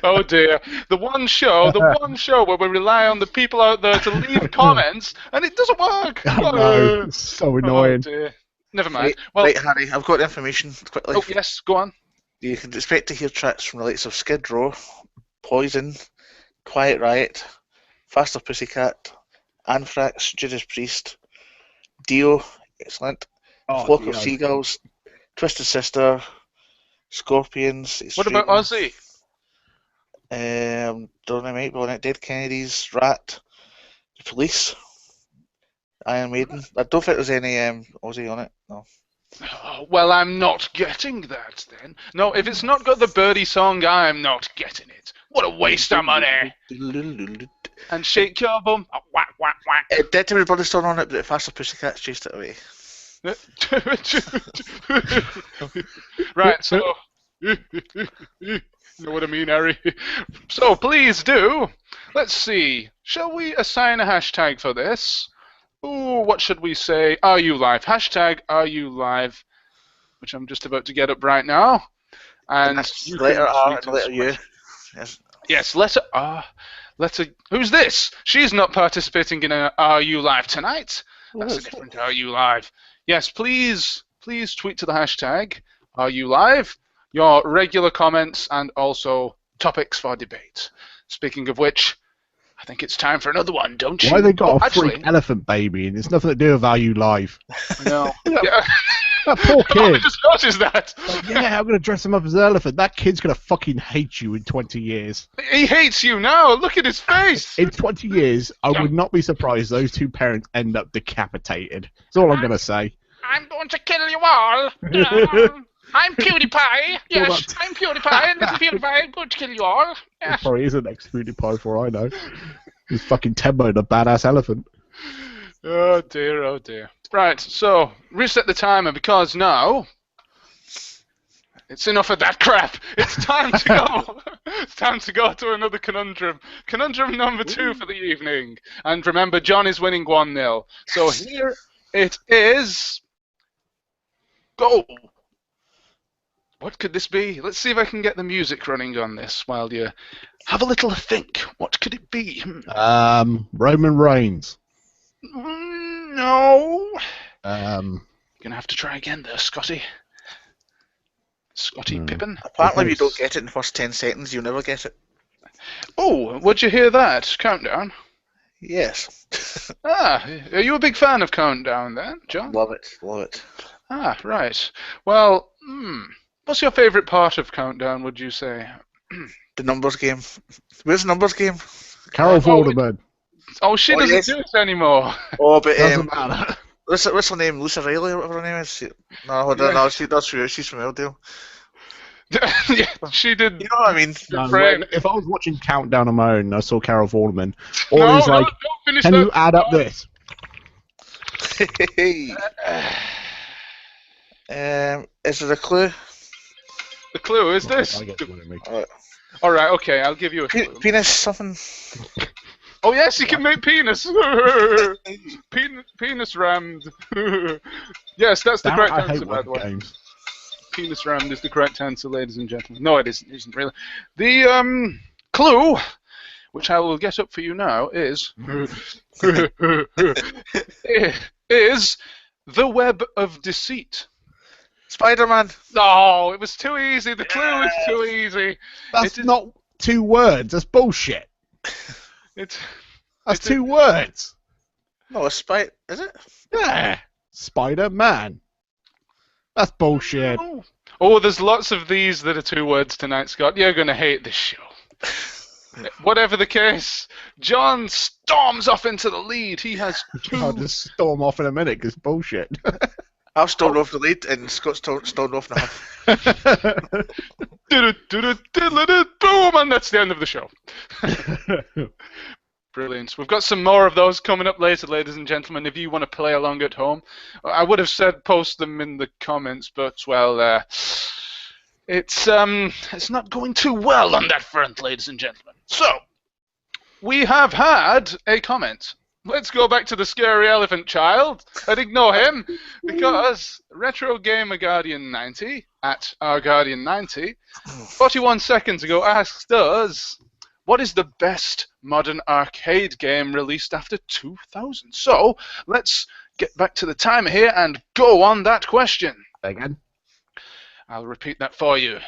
A: Oh dear. The one show where we rely on the people out there to leave comments, and it doesn't work.
C: Oh, no, it's so annoying.
A: Oh, dear. Never mind.
B: Right, Harry, I've got the information quickly.
A: Oh, yes, go on.
B: You can expect to hear tracks from the likes of Skid Row, Poison, Quiet Riot, Faster Pussycat, Anthrax, Judas Priest, Dio, Excellent.
C: Oh,
B: Flock of
C: yeah.
B: Seagulls, Twisted Sister, Scorpions.
A: What about
B: Extreme.
A: Ozzy?
B: Don't know, mate. Well, Dead Kennedys, Rat, The Police, Iron Maiden. I don't think there's any Aussie on it. No.
A: Oh, well, I'm not getting that then. No, if it's not got the birdie song, I'm not getting it. What a waste of money! And shake your bum. Oh, whack, whack, whack.
B: It did have Everybody's still on it, but the Faster Pussycats chased it away.
A: Right, so... you know what I mean, Harry? So, please do. Let's see. Shall we assign a hashtag for this? Ooh, what should we say? Are you live? Hashtag are you live? Which I'm just about to get up right now. And you
B: letter
A: can
B: R
A: tweet
B: and letter
A: us.
B: U. Yes.
A: Yes, letter R. Letter... Who's this? She's not participating in a Are You Live tonight. That's a different Are You Live. Yes, please tweet to the hashtag Are You Live, your regular comments and also topics for debate. Speaking of which, I think it's time for another one, don't you?
C: Why they got a
A: actually,
C: freak elephant baby and it's nothing to do with Are You Live?
A: No. Yeah.
C: That poor
A: Oh, I
C: kid.
A: just noticed that.
C: Like, yeah, I'm going to dress him up as an elephant. That kid's going to fucking hate you in 20 years.
A: He hates you now. Look at his face.
C: In 20 years, I would not be surprised those two parents end up decapitated. That's all I'm going to say.
A: I'm going to kill you all. I'm PewDiePie. Yes, I'm PewDiePie. Little PewDiePie. I'm going to kill you all. Yes.
C: Probably is an ex-PewDiePie for I know. He's fucking Tembo, the badass elephant.
A: Oh dear, oh dear. Right, so reset the timer because now it's enough of that crap. It's time to go. It's time to go to another conundrum. Conundrum number 2 for the evening. And remember, John is winning 1-0. So here it is. Go. What could this be? Let's see if I can get the music running on this while you have a little think. What could it be?
C: Roman Reigns.
A: No. Gonna have to try again there, Scotty. Scotty Pippen.
B: Apparently, if you don't get it in the first 10 seconds, you'll never get it.
A: Oh, would you hear that? Countdown.
B: Yes.
A: Ah, are you a big fan of Countdown then, John?
B: Love it. Love it.
A: Ah, right. Well, what's your favourite part of Countdown, would you say?
B: The numbers game. Where's the numbers game?
C: Carol Vorderman.
A: Oh, she doesn't do it anymore.
B: Oh, but
C: Doesn't matter.
B: what's her name? Lisa Riley or whatever her name is? No, that's true. She's from Airedale.
A: Yeah, she did.
B: You know what I mean?
C: No,
A: Friend.
C: if I was watching Countdown on my own and I saw Carol Vorderman,
A: No,
C: all is like,
A: don't finish
C: can
A: that.
C: you add up this?
B: Is there a clue?
A: The clue is this.
C: I get you winning me.
A: All right, okay, I'll give you a clue.
B: Penis something.
A: Oh yes, you can make penis. Penis rammed. Yes, that's the
C: Damn,
A: correct
C: I
A: answer,
C: hate
A: by the way.
C: games.
A: Penis rammed is the correct answer, ladies and gentlemen. No, it isn't really. The clue, which I will get up for you now, is is the web of deceit.
B: Spider-Man.
A: No, it was too easy. The clue was too easy.
C: That's not 2 words. That's bullshit.
A: That's
C: That's 2 words.
B: No, a spider. Is it?
C: Yeah. Spider-Man. That's bullshit.
A: Oh, there's lots of these that are 2 words tonight, Scott. You're going to hate this show. Whatever the case, John storms off into the lead. He has 2.
C: I'll just storm off in a minute because bullshit.
B: I've stormed off the lead and Scott's stormed off now.
A: Boom, and that's the end of the show. Brilliant. We've got some more of those coming up later, ladies and gentlemen, if you want to play along at home. I would have said post them in the comments, but, well, it's not going too well on that front, ladies and gentlemen. So, we have had a comment. Let's go back to the scary elephant child and ignore him, because Retro Gamer Guardian 90 at our Guardian 90 41 seconds ago asked us, what is the best modern arcade game released after 2000? So let's get back to the timer here and go on that question.
C: Again?
A: I'll repeat that for you.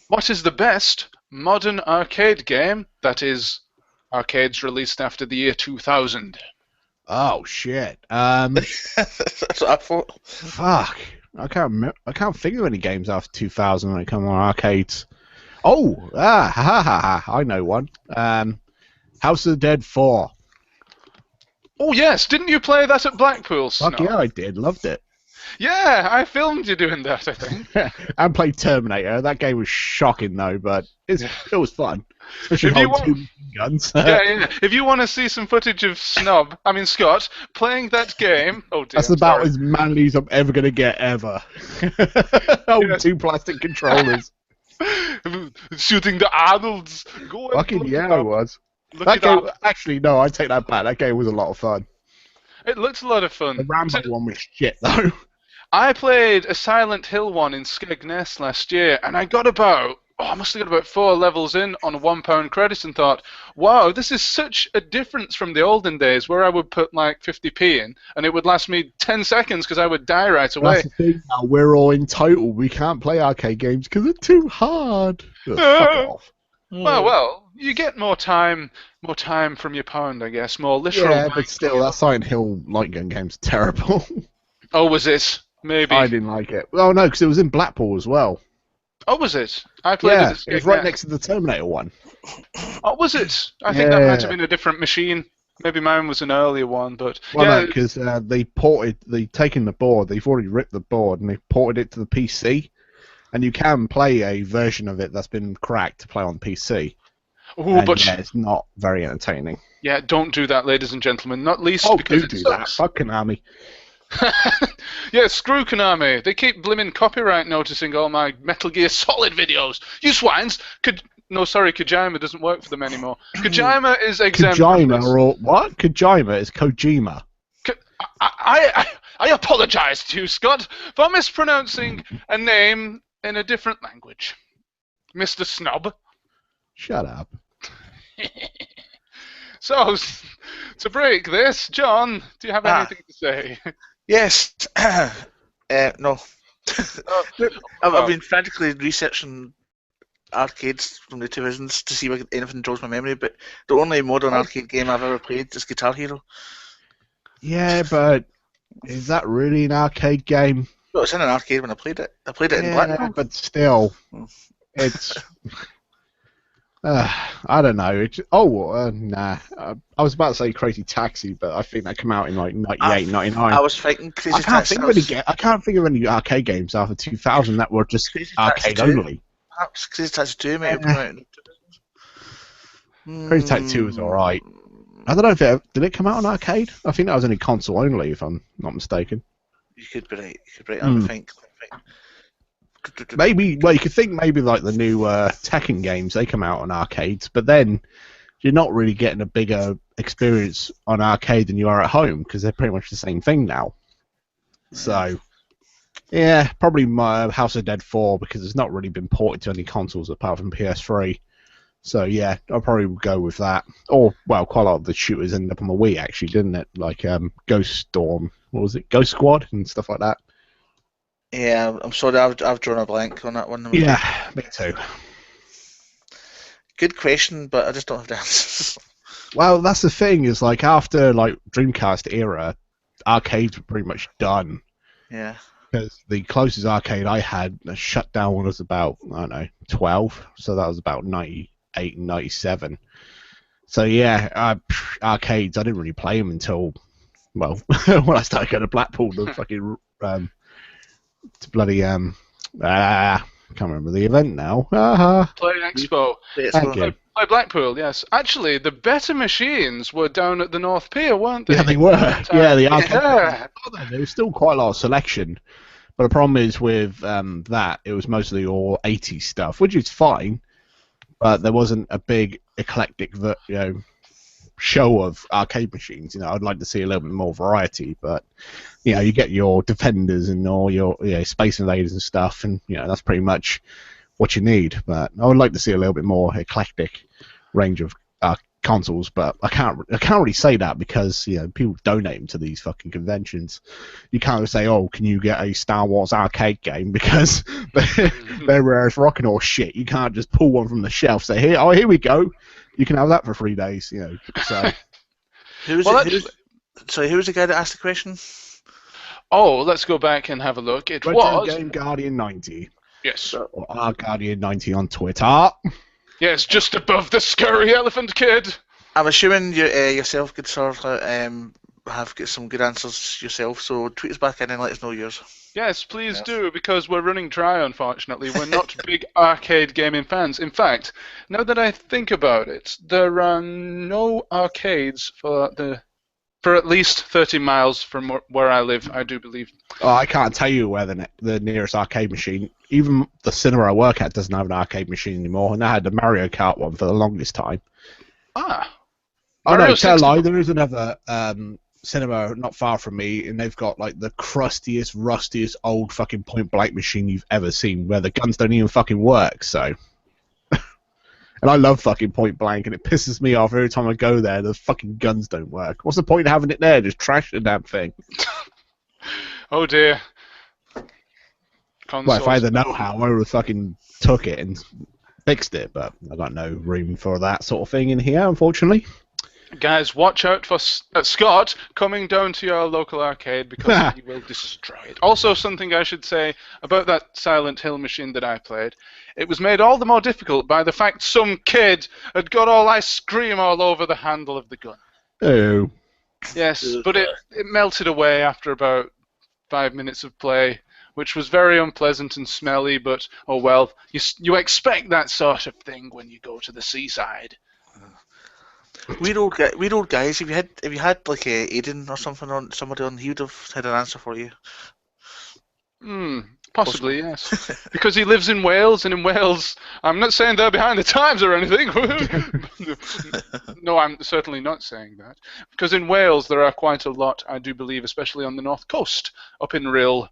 A: What is the best modern arcade game that is arcades released after the year 2000?
C: Oh shit.
B: That's what I thought.
C: Fuck. I can't think of any games after 2000 when it comes on arcades. Oh, I know one. House of the Dead 4.
A: Oh yes, didn't you play that at Blackpool, Snob?
C: Fuck yeah, I did. Loved it.
A: Yeah, I filmed you doing that, I think.
C: And played Terminator. That game was shocking though, but it was fun. Especially
A: If you
C: holding
A: want-
C: 2 guns.
A: Yeah. If you want to see some footage of Scott, playing that game... Oh dear,
C: That's
A: I'm
C: about
A: sorry.
C: as manly as I'm ever going to get, ever. Holding
A: Yeah.
C: 2 plastic controllers.
A: Shooting the Arnolds. Go and
C: Fucking
A: look
C: yeah,
A: it
C: I
A: up.
C: was.
A: Look
C: That
A: it
C: game,
A: up.
C: actually, no, I take that back. That game was a lot of fun.
A: It looks a lot of fun.
C: The Rambo one was shit, though.
A: I played a Silent Hill one in Skegness last year, and I got I must have got about 4 levels in on a £1 credit and thought, wow, this is such a difference from the olden days where I would put like 50p in and it would last me 10 seconds because I would die right away.
C: That's the thing now. We're all in total. We can't play arcade games because they're too hard. Fuck off.
A: Well, you get more time from your pound, I guess, more literal.
C: Yeah, but still, that Silent Hill light gun game's terrible.
A: Oh, was it? Maybe.
C: I didn't like it. Oh, no, because it was in Blackpool as well.
A: Oh, was it? I played
C: Yeah,
A: it at
C: it was right
A: Skegness.
C: next to the Terminator one.
A: Oh, was it? I think that might
C: Yeah.
A: have been a different machine. Maybe mine was an earlier one, but
C: Well,
A: yeah.
C: no, because they've taken the board, they've already ripped the board, and they've ported it to the PC, and you can play a version of it that's been cracked to play on PC.
A: Ooh,
C: And
A: but
C: yeah, it's not very entertaining.
A: yeah, don't do that, ladies and gentlemen. Not least
C: Oh,
A: because
C: do
A: it
C: that.
A: sucks.
C: Fuck Konami.
A: Yeah, screw Konami. They keep blimmin' copyright noticing all my Metal Gear Solid videos. You swines! Kojima doesn't work for them anymore. Kojima is exempt.
C: Kojima or what? Kojima is Kojima.
A: I apologize to you, Scott, for mispronouncing a name in a different language. Mr. Snob.
C: Shut up.
A: So, to break this, John, do you have anything to say?
B: Yes. No.
A: Oh.
B: I've been frantically researching arcades from the 2000s to see if anything jogs my memory, but the only modern arcade game I've ever played is Guitar Hero.
C: Yeah, but is that really an arcade game?
B: Well, it's in an arcade when I played it. I played it in Blackpool.
C: But still, it's. I don't know. Nah. I was about to say Crazy Taxi, but I think that came out in like 98, 99.
B: I was thinking Crazy
C: I can't
B: Taxi.
C: I can't think of any arcade games after 2000 that were just
B: Crazy Taxi
C: arcade
B: 2.
C: only.
B: Perhaps Crazy Taxi 2 might have come out in the 2000s.
C: Crazy Taxi 2 was alright. I don't know if did it come out on arcade? I think that was only console only, if I'm not mistaken.
B: You could be right. Let me think.
C: Maybe, well, you could think maybe like the new Tekken games, they come out on arcades, but then you're not really getting a bigger experience on arcade than you are at home, because they're pretty much the same thing now. So, yeah, probably my House of Dead 4, because it's not really been ported to any consoles apart from PS3. So, yeah, I'll probably go with that. Or, well, quite a lot of the shooters ended up on the Wii, actually, didn't it? Like Ghost Storm, what was it, Ghost Squad and stuff like that.
B: Yeah, I'm sorry, I've drawn a blank on that one.
C: Yeah, me too.
B: Good question, but I just don't have the answers.
C: Well, that's the thing, is like after like Dreamcast era, arcades were pretty much done.
B: Yeah.
C: Because the closest arcade I had shut down when I was about, I don't know, 12. So that was about 98 and 97. So yeah, arcades, I didn't really play them until, well, when I started going to Blackpool, the fucking bloody can't remember the event now.
A: Play Expo.
C: Thank you.
A: Play Blackpool, yes. Actually, the better machines were down at the North Pier, weren't they?
C: Yeah, they were. Yeah, the arcade.
A: Yeah.
C: There was still quite a lot of selection, but the problem is with that, it was mostly all 80s stuff, which is fine, but there wasn't a big eclectic, show of arcade machines. I'd like to see a little bit more variety, but you get your Defenders and all your Space Invaders and stuff, and that's pretty much what you need. But I would like to see a little bit more eclectic range of consoles, but I can't really say that because people donate them to these fucking conventions. You can't say, oh, can you get a Star Wars arcade game, because they're rare as rocking or shit. You can't just pull one from the shelf, say, here we go, you can have that for 3 days. So
B: Who was it? Sorry, who was the guy that asked the question?
A: Oh, let's go back and have a look. It
C: Retro
A: was...
C: Game Guardian 90.
A: Yes.
C: Or R Guardian 90 on Twitter.
A: Yes, just above the scurry elephant kid.
B: I'm assuming you yourself, good sir, have got some good answers yourself, so tweet us back in and let us know yours.
A: Yes, please do, because we're running dry, unfortunately. We're not big arcade gaming fans. In fact, now that I think about it, there are no arcades for at least 30 miles from where I live, I do believe.
C: Oh, I can't tell you where the nearest arcade machine. Even the cinema I work at doesn't have an arcade machine anymore, and I had the Mario Kart one for the longest time.
A: Ah.
C: Oh no, tell a lie. There is another cinema not far from me, and they've got like the crustiest, rustiest, old fucking point blank machine you've ever seen, where the guns don't even fucking work. So, and I love fucking point blank, and it pisses me off every time I go there. The fucking guns don't work. What's the point of having it there? Just trash the damn thing.
A: Oh dear.
C: Well, if I had the know-how, I would have fucking took it and fixed it, but I got no room for that sort of thing in here, unfortunately.
A: Guys, watch out for Scott coming down to your local arcade, because he will destroy it. Also, something I should say about that Silent Hill machine that I played. It was made all the more difficult by the fact some kid had got all ice cream all over the handle of the gun.
C: Oh.
A: Yes, but it melted away after about 5 minutes of play, which was very unpleasant and smelly, but oh well, you expect that sort of thing when you go to the seaside.
B: Weird old guys. If you had like Aiden or somebody on, he would have had an answer for you.
A: Possibly, yes. Because he lives in Wales, and in Wales, I'm not saying they're behind the times or anything. No, I'm certainly not saying that. Because in Wales, there are quite a lot, I do believe, especially on the north coast, up in Rhyl,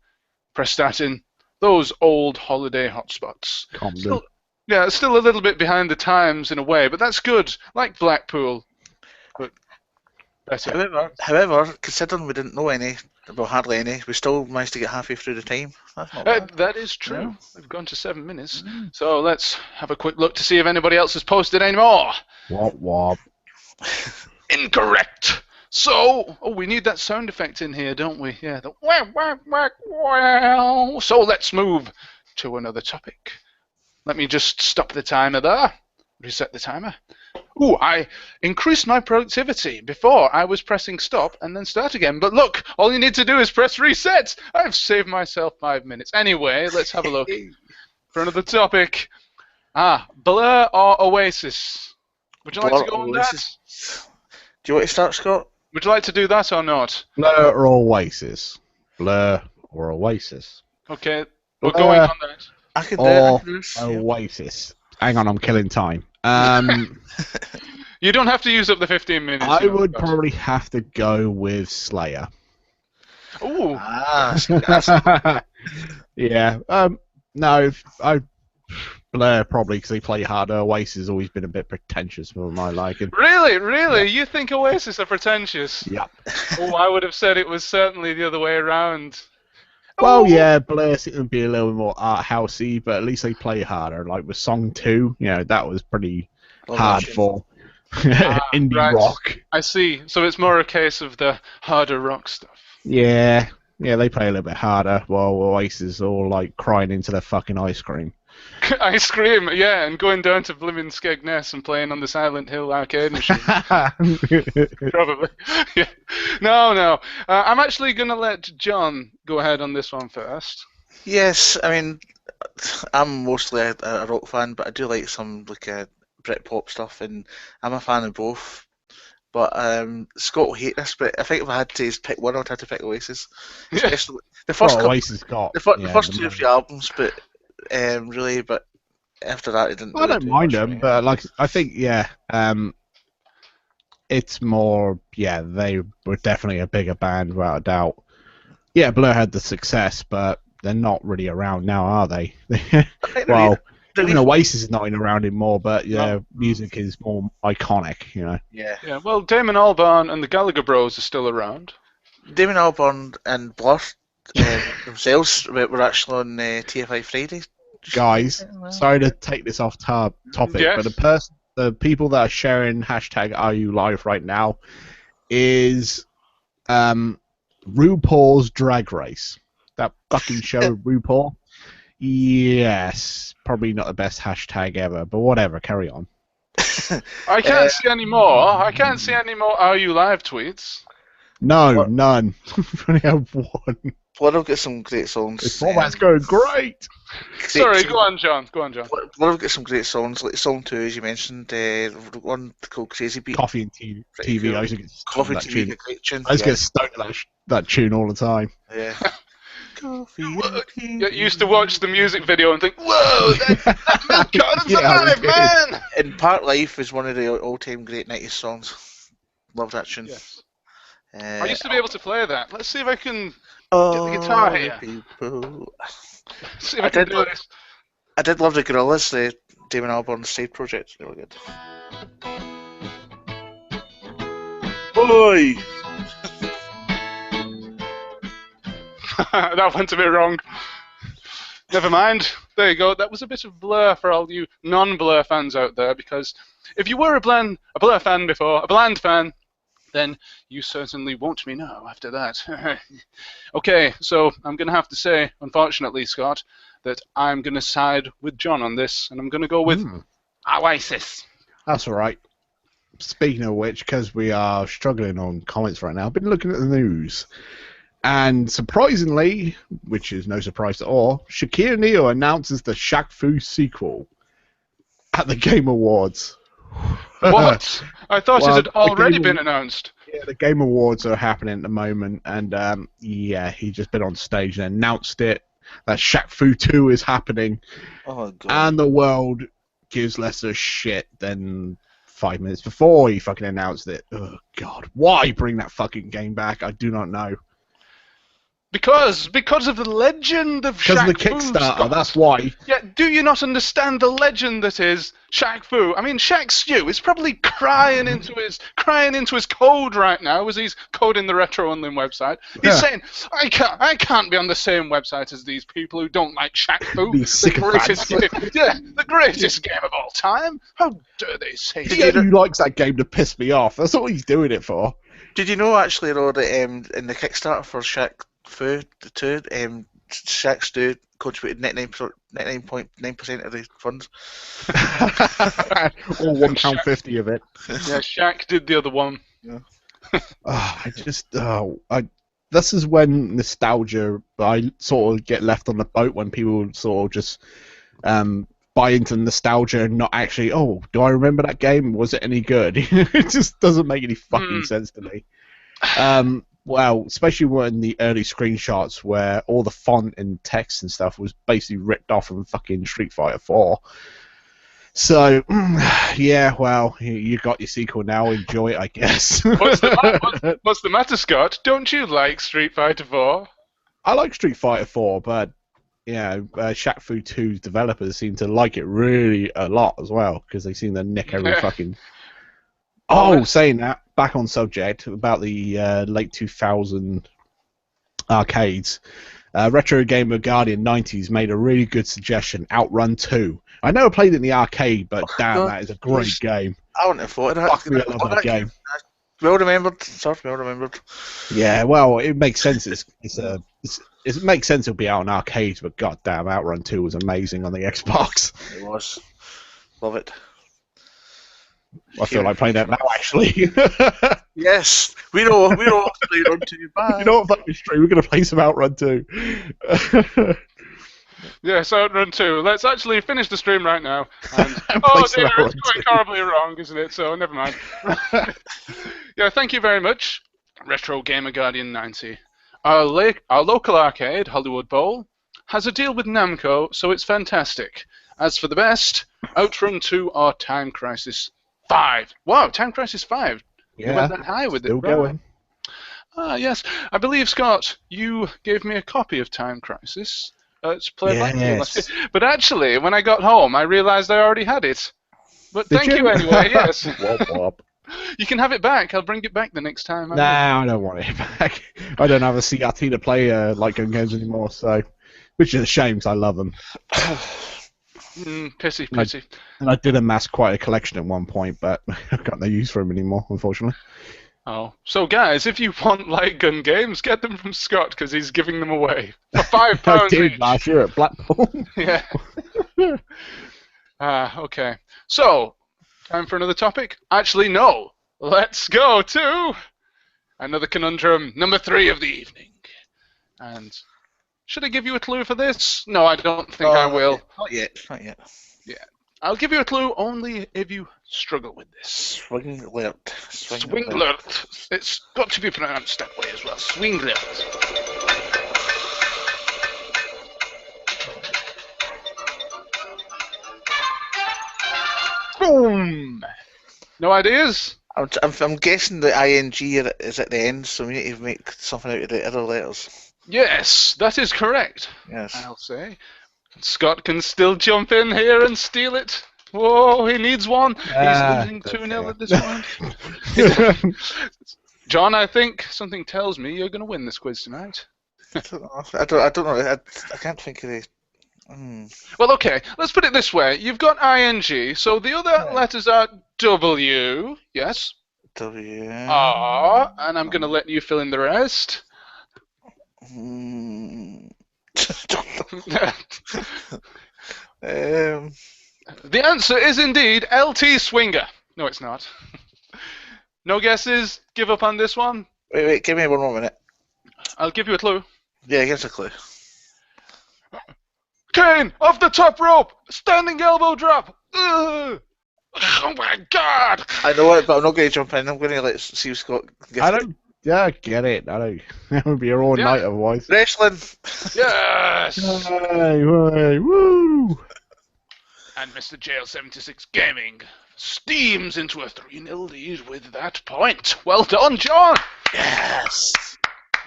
A: Prestatyn, those old holiday hotspots. Still a little bit behind the times in a way, but that's good, like Blackpool. But better.
B: However, considering we didn't know any, well, hardly any, we still managed to get halfway through the time. That's not bad.
A: That is true. Yeah. We've gone to 7 minutes. So let's have a quick look to see if anybody else has posted any more.
C: Wop.
A: Incorrect. So, we need that sound effect in here, don't we? Yeah, the wah, wah, wah, wah. So let's move to another topic. Let me just stop the timer there. Reset the timer. Ooh, I increased my productivity. Before, I was pressing stop and then start again. But look, all you need to do is press reset. I've saved myself 5 minutes. Anyway, let's have a look for another topic. Blur or Oasis? Would you like to go on that?
B: Do you want to start, Scott?
A: Would you like to do that or not?
C: Blur or Oasis? Blur or Oasis?
A: Okay, we're going on that.
B: I can do it.
C: Oasis. Hang on, I'm killing time.
A: You don't have to use up the 15 minutes.
C: I would probably have to go with Slayer.
A: Ooh.
C: Yeah. No, Blur probably because they play harder. Oasis has always been a bit pretentious for my liking.
A: Really? Yeah. You think Oasis are pretentious?
C: Yep.
A: I would have said it was certainly the other way around.
C: Well, yeah, Blur seemed to be a little more art housey, but at least they play harder. Like with Song 2, that was pretty hardcore indie rock.
A: I see. So it's more a case of the harder rock stuff.
C: Yeah, they play a little bit harder, while Oasis are all like crying into their fucking ice cream.
A: Ice cream, yeah, and going down to Blimmin' Skegness and playing on the Silent Hill arcade machine. Probably. Yeah. No. I'm actually going to let John go ahead on this one first.
B: Yes, I mean, I'm mostly a rock fan, but I do like some Britpop stuff, and I'm a fan of both. But Scott will hate this, but I think if I had to pick one, I'd have to pick Oasis. Especially the first
C: Oasis got
B: the first 2 or 3 albums, but really, but after that, it didn't.
C: I don't mind them, but I think it's more they were definitely a bigger band without a doubt. Yeah, Blur had the success, but they're not really around now, are they? Well, even Oasis is not around anymore, but music is more iconic,
B: Yeah.
A: Well, Damon Albarn and the Gallagher Bros are still around.
B: Damon Albarn and Blur themselves were actually on TFI Friday.
C: Guys, sorry to take this off topic, but the people that are sharing #RULive right now is RuPaul's Drag Race. That fucking show, RuPaul. Yes, probably not the best hashtag ever, but whatever. Carry on.
A: I can't see any more. I can't see any more Are You Live tweets.
C: No, none. We only have one.
B: Well, I've got some great songs.
C: This format's going great.
A: Sorry, go on, John. Go on, John.
B: Well, I've got some great songs, like song 2, as you mentioned, one called Crazy Beat.
C: Coffee and TV. I used to get
B: Coffee and
C: that
B: TV,
C: tune.
B: a great tune.
C: I used to get stoned to that tune all the time.
B: Yeah. Coffee and TV.
A: You used to watch the music video and think, "Whoa, that milk carton's alive, man!"
B: And Part Life is one of the all-time great 90s songs. Love that tune.
A: Yes. I used to be able to play that. Let's see if I can get the guitar here. See if I can do this.
B: I did love the Gorillaz, the Damon Albarn side project. They were good. Boy!
A: That went a bit wrong. Never mind. There you go. That was a bit of Blur for all you non-Blur fans out there, because if you were a Blur fan before, a Bland fan, then you certainly won't me now after that. Okay, so I'm going to have to say, unfortunately, Scott, that I'm going to side with John on this, and I'm going to go with Oasis.
C: That's all right. Speaking of which, because we are struggling on comments right now, I've been looking at the news. And surprisingly, which is no surprise at all, Shaquille O'Neal announces the Shaq Fu sequel at the Game Awards.
A: What? I thought it had already been announced.
C: Yeah, the Game Awards are happening at the moment, and yeah, he just been on stage and announced it. That Shaq Fu 2 is happening, and the world gives less a shit than 5 minutes before he fucking announced it. Oh God, why bring that fucking game back? I do not know.
A: Because of the legend of Shaq Fu.
C: Because of the Kickstarter, that's why.
A: Yeah, do you not understand the legend that is Shaq Fu? I mean, Shaq Stew is probably crying into his code right now as he's coding the Retro Unlim website. He's saying, I can't be on the same website as these people who don't like Shaq Fu. The greatest game of all time. How dare they say that?
C: He likes that game to piss me off. That's all he's doing it for.
B: Did you know, actually, though, that in the Kickstarter for Shaq Fu, the 2, Shaq Stew contributed 99.9% of the funds.
C: Or £1.50 of it.
A: Yeah, Shaq did the other one.
B: Yeah.
C: This is when nostalgia, I sort of get left on the boat when people sort of just buy into nostalgia and not actually, oh, do I remember that game? Was it any good? It just doesn't make any fucking sense to me. Well, especially when the early screenshots where all the font and text and stuff was basically ripped off from fucking Street Fighter 4. So, yeah, well, you got your sequel now. Enjoy it, I guess.
A: What's the matter, Scott? Don't you like Street Fighter 4?
C: I like Street Fighter 4, but Shaq Fu 2's developers seem to like it really a lot as well, because they seem to nick every fucking... Oh, saying that, back on subject, about the late 2000 arcades, Retro Gamer Guardian 90s made a really good suggestion, Outrun 2. I never played it in the arcade, but damn, that is a great game.
B: I wouldn't have thought of that.
C: Fuck me, I love that game.
B: Well remembered, sir, well remembered.
C: Yeah, well, it makes sense. It makes sense it'll be out in arcades, but goddamn, Outrun 2 was amazing on the Xbox.
B: It was. Love it.
C: I feel like playing that now, actually.
B: Yes, we know what to play Outrun 2. Bye.
C: You know what, fucking stream, we're going to play some Outrun 2.
A: Yes, Outrun 2. Let's actually finish the stream right now. And oh dear, it's going horribly wrong, isn't it? So never mind. Yeah, thank you very much, Retro Gamer Guardian 90. Our local arcade, Hollywood Bowl, has a deal with Namco, so it's fantastic. As for the best, Outrun 2 or Time Crisis 5. Wow, Time Crisis 5.
C: Yeah,
A: you went that high with
C: still
A: it.
C: Going.
A: Ah, yes. I believe, Scott, you gave me a copy of Time Crisis. It's played like you last year. But actually, when I got home, I realised I already had it. But thank you anyway, yes.
C: Wop, wop.
A: You can have it back. I'll bring it back the next time.
C: Nah, I don't want it back. I don't have a CRT to play light gun games anymore, so which is a shame, because I love them.
A: Pity.
C: And I did amass quite a collection at one point, but I've got no use for them anymore, unfortunately.
A: Oh, so guys, if you want light gun games, get them from Scott because he's giving them away for £5
C: I did
A: each.
C: last year at Blackpool.
A: Yeah. Okay. So, time for another topic? Actually, no. Let's go to another conundrum, number 3 of the evening. And should I give you a clue for this? No, I don't think I will.
B: Not yet.
A: Yeah. I'll give you a clue only if you struggle with this.
B: Swing alert.
A: Swing alert. It's got to be pronounced that way as well. Swing alert. Boom! No ideas?
B: I'm guessing the ing is at the end, so we need to make something out of the other letters.
A: Yes, that is correct.
B: Yes.
A: I'll say. Scott can still jump in here and steal it. Whoa, he needs one. He's losing 2-0 at this point. John, I think something tells me you're going to win this quiz tonight.
B: I don't know. I can't think of it.
A: Well, okay, let's put it this way. You've got ing, so the other letters are W, yes?
B: W.
A: R, and I'm going to let you fill in the rest. The answer is indeed LT Swinger. No, it's not. No guesses? Give up on this one?
B: Wait, give me one more minute.
A: I'll give you a clue.
B: Yeah, give us a clue.
A: Kane, off the top rope! Standing elbow drop! Ugh. Oh my god!
B: I know it, but I'm not going to jump in. I'm going to let see if Scott gets
C: I don't. Yeah, I get it. I don't. That would be a all night otherwise.
B: Wrestling!
A: Yes!
C: Hey, woo!
A: And Mr. JL76 Gaming steams into a 3-0 lead with that point. Well done, John!
B: Yes!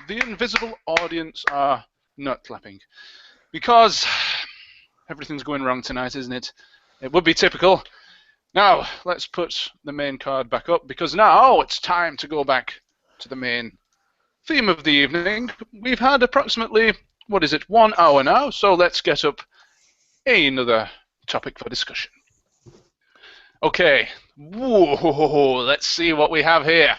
A: The invisible audience are nut clapping. Because everything's going wrong tonight, isn't it? It would be typical. Now, let's put the main card back up, because now it's time to go back to the main theme of the evening. We've had approximately, 1 hour now, so let's get up another topic for discussion. Okay. Whoa, let's see what we have here.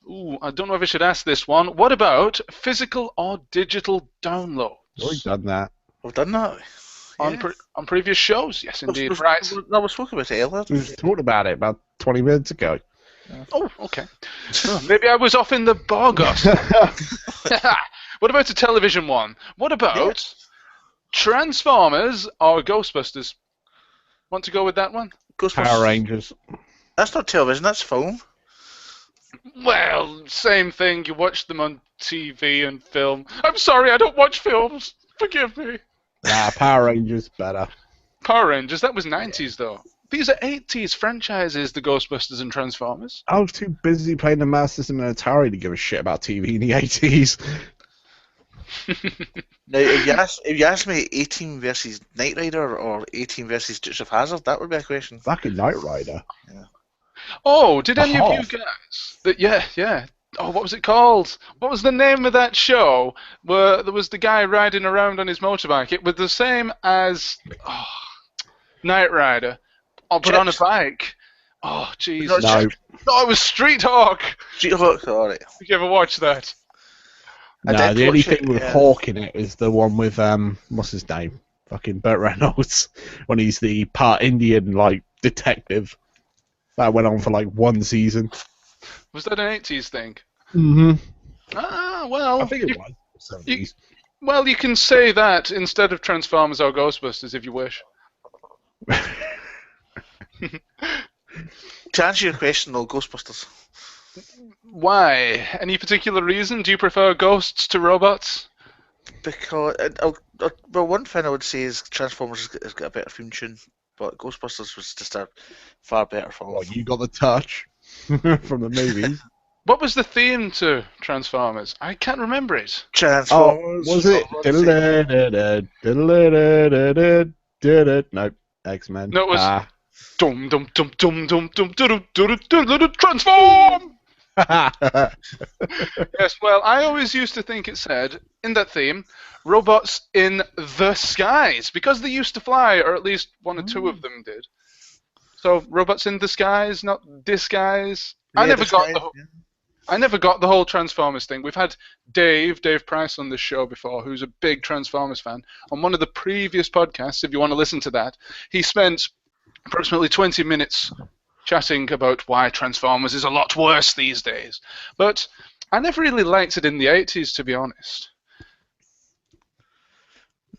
A: Ooh, I don't know if I should ask this one. What about physical or digital downloads?
C: We've done that.
B: We've done that.
A: On previous shows? Yes, indeed. Right.
B: No, we spoke about it earlier.
C: We talked about it about 20 minutes ago.
A: Oh, okay. Oh, maybe I was off in the Bargos. What about a television one? What about Transformers or Ghostbusters? Want to go with that one?
B: Ghostbusters.
C: Power Rangers.
B: That's not television, that's film.
A: Well, same thing. You watch them on TV and film. I'm sorry, I don't watch films. Forgive me.
C: Nah, Power Rangers better.
A: Power Rangers, that was 90s though. These are 80s franchises, the Ghostbusters and Transformers.
C: I was too busy playing the Master System and Atari to give a shit about TV in the 80s.
B: Now, if you ask me 18 versus Knight Rider or 18 versus Dukes of Hazzard, that would be a question.
C: Fucking Knight Rider.
B: Yeah.
A: Oh, did any of you guys... Yeah. Oh, what was it called? What was the name of that show where there was the guy riding around on his motorbike? It was the same as Knight Rider, but on a bike. Oh, Jesus.
C: No.
A: No, it was Street Hawk.
B: Street Hawk, alright.
A: Did you ever watch that?
C: No, the only thing with Hawk in it is the one with, what's his name? Fucking Burt Reynolds. When he's the part Indian, detective. That went on for, 1 season.
A: Was that an 80s thing?
C: Mm-hmm.
A: Ah, well...
C: I think it was. 70s.
A: Well, you can say that instead of Transformers or Ghostbusters if you wish.
B: To answer your question, though, Ghostbusters.
A: Why? Any particular reason? Do you prefer ghosts to robots?
B: Because, well, one thing I would say is Transformers has got a better theme tune, but Ghostbusters was just a far better film.
C: Oh, you got the touch from the movies.
A: What was the theme to Transformers? I can't remember it.
B: Transformers.
C: Oh, was it? Nope. X-Men.
A: No, it was dum dum dum dum dum dum dum dum dum transform. Yes, well, I always used to think it said in that theme, robots in the skies, because they used to fly, or at least one or two of them did. So robots in the skies, not disguise. I never got the. I never got the whole Transformers thing. We've had Dave Price on this show before, who's a big Transformers fan. On one of the previous podcasts, if you want to listen to that, he spent approximately 20 minutes chatting about why Transformers is a lot worse these days. But I never really liked it in the 80s, to be honest.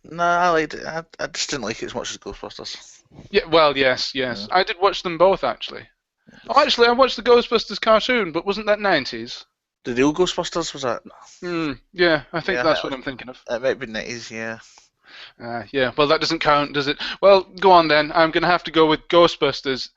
B: No, I liked it. I just didn't like it as much as Ghostbusters.
A: Yeah, well, yes.
B: Yeah.
A: I did watch them both, actually. Oh, actually, I watched the Ghostbusters cartoon, but wasn't that 90s?
B: The real Ghostbusters, was that?
A: Yeah, I think that's what I'm thinking of.
B: It might be 90s, yeah.
A: Yeah, well, that doesn't count, does it? Well, go on then. I'm going to have to go with Ghostbusters.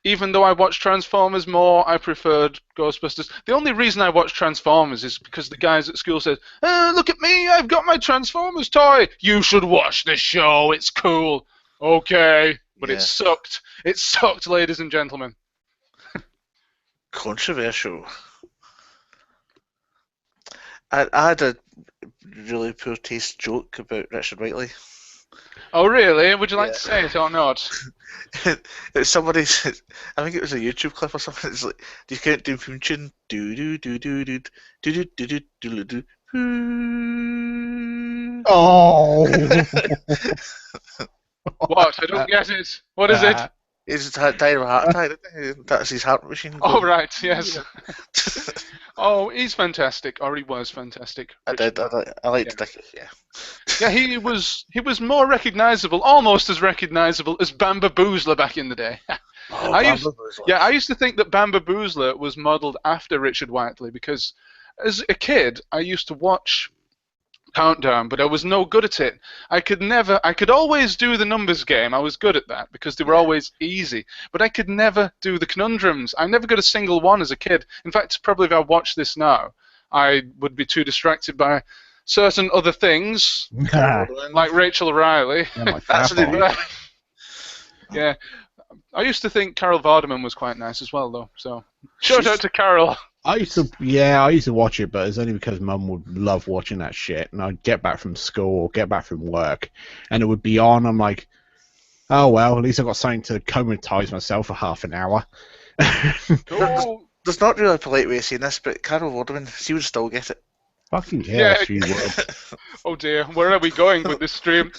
A: Even though I watched Transformers more, I preferred Ghostbusters. The only reason I watched Transformers is because the guys at school said, look at me, I've got my Transformers toy. You should watch this show, it's cool. Okay, but it sucked. It sucked, ladies and gentlemen.
B: Controversial. I had a really poor taste joke about Richard Whiteley.
A: Oh, really? Would you like to say it or not?
B: Somebody said, I think it was a YouTube clip or something. It's like, do you count doom film tune? Do do do do do do do do do do.
C: Oh.
A: What? I don't get it. What is it?
B: He's died of a heart attack. That's his heart machine.
A: Oh, right, yes. Oh, he's fantastic, or he was fantastic.
B: I liked Dickie, yeah.
A: Yeah, he was more recognisable, almost as recognisable as Bamba Boozler back in the day. I used to think that Bamba Boozler was modelled after Richard Whiteley because as a kid I used to watch Countdown, but I was no good at it. I could always do the numbers game. I was good at that because they were always easy, but I could never do the conundrums. I never got a single one as a kid. In fact, probably if I watched this now, I would be too distracted by certain other things, like Rachel Riley. Yeah. I used to think Carol Vorderman was quite nice as well, though. So, shout out to Carol.
C: I used to watch it, but it's only because Mum would love watching that shit, and I'd get back from school or get back from work, and it would be on. I'm like, oh well, at least I got something to comatose myself for half an hour.
B: There's not really a polite way of saying this, but Carol Vorderman, she would still get it.
C: Fucking yeah, she would.
A: Oh dear, where are we going with this stream?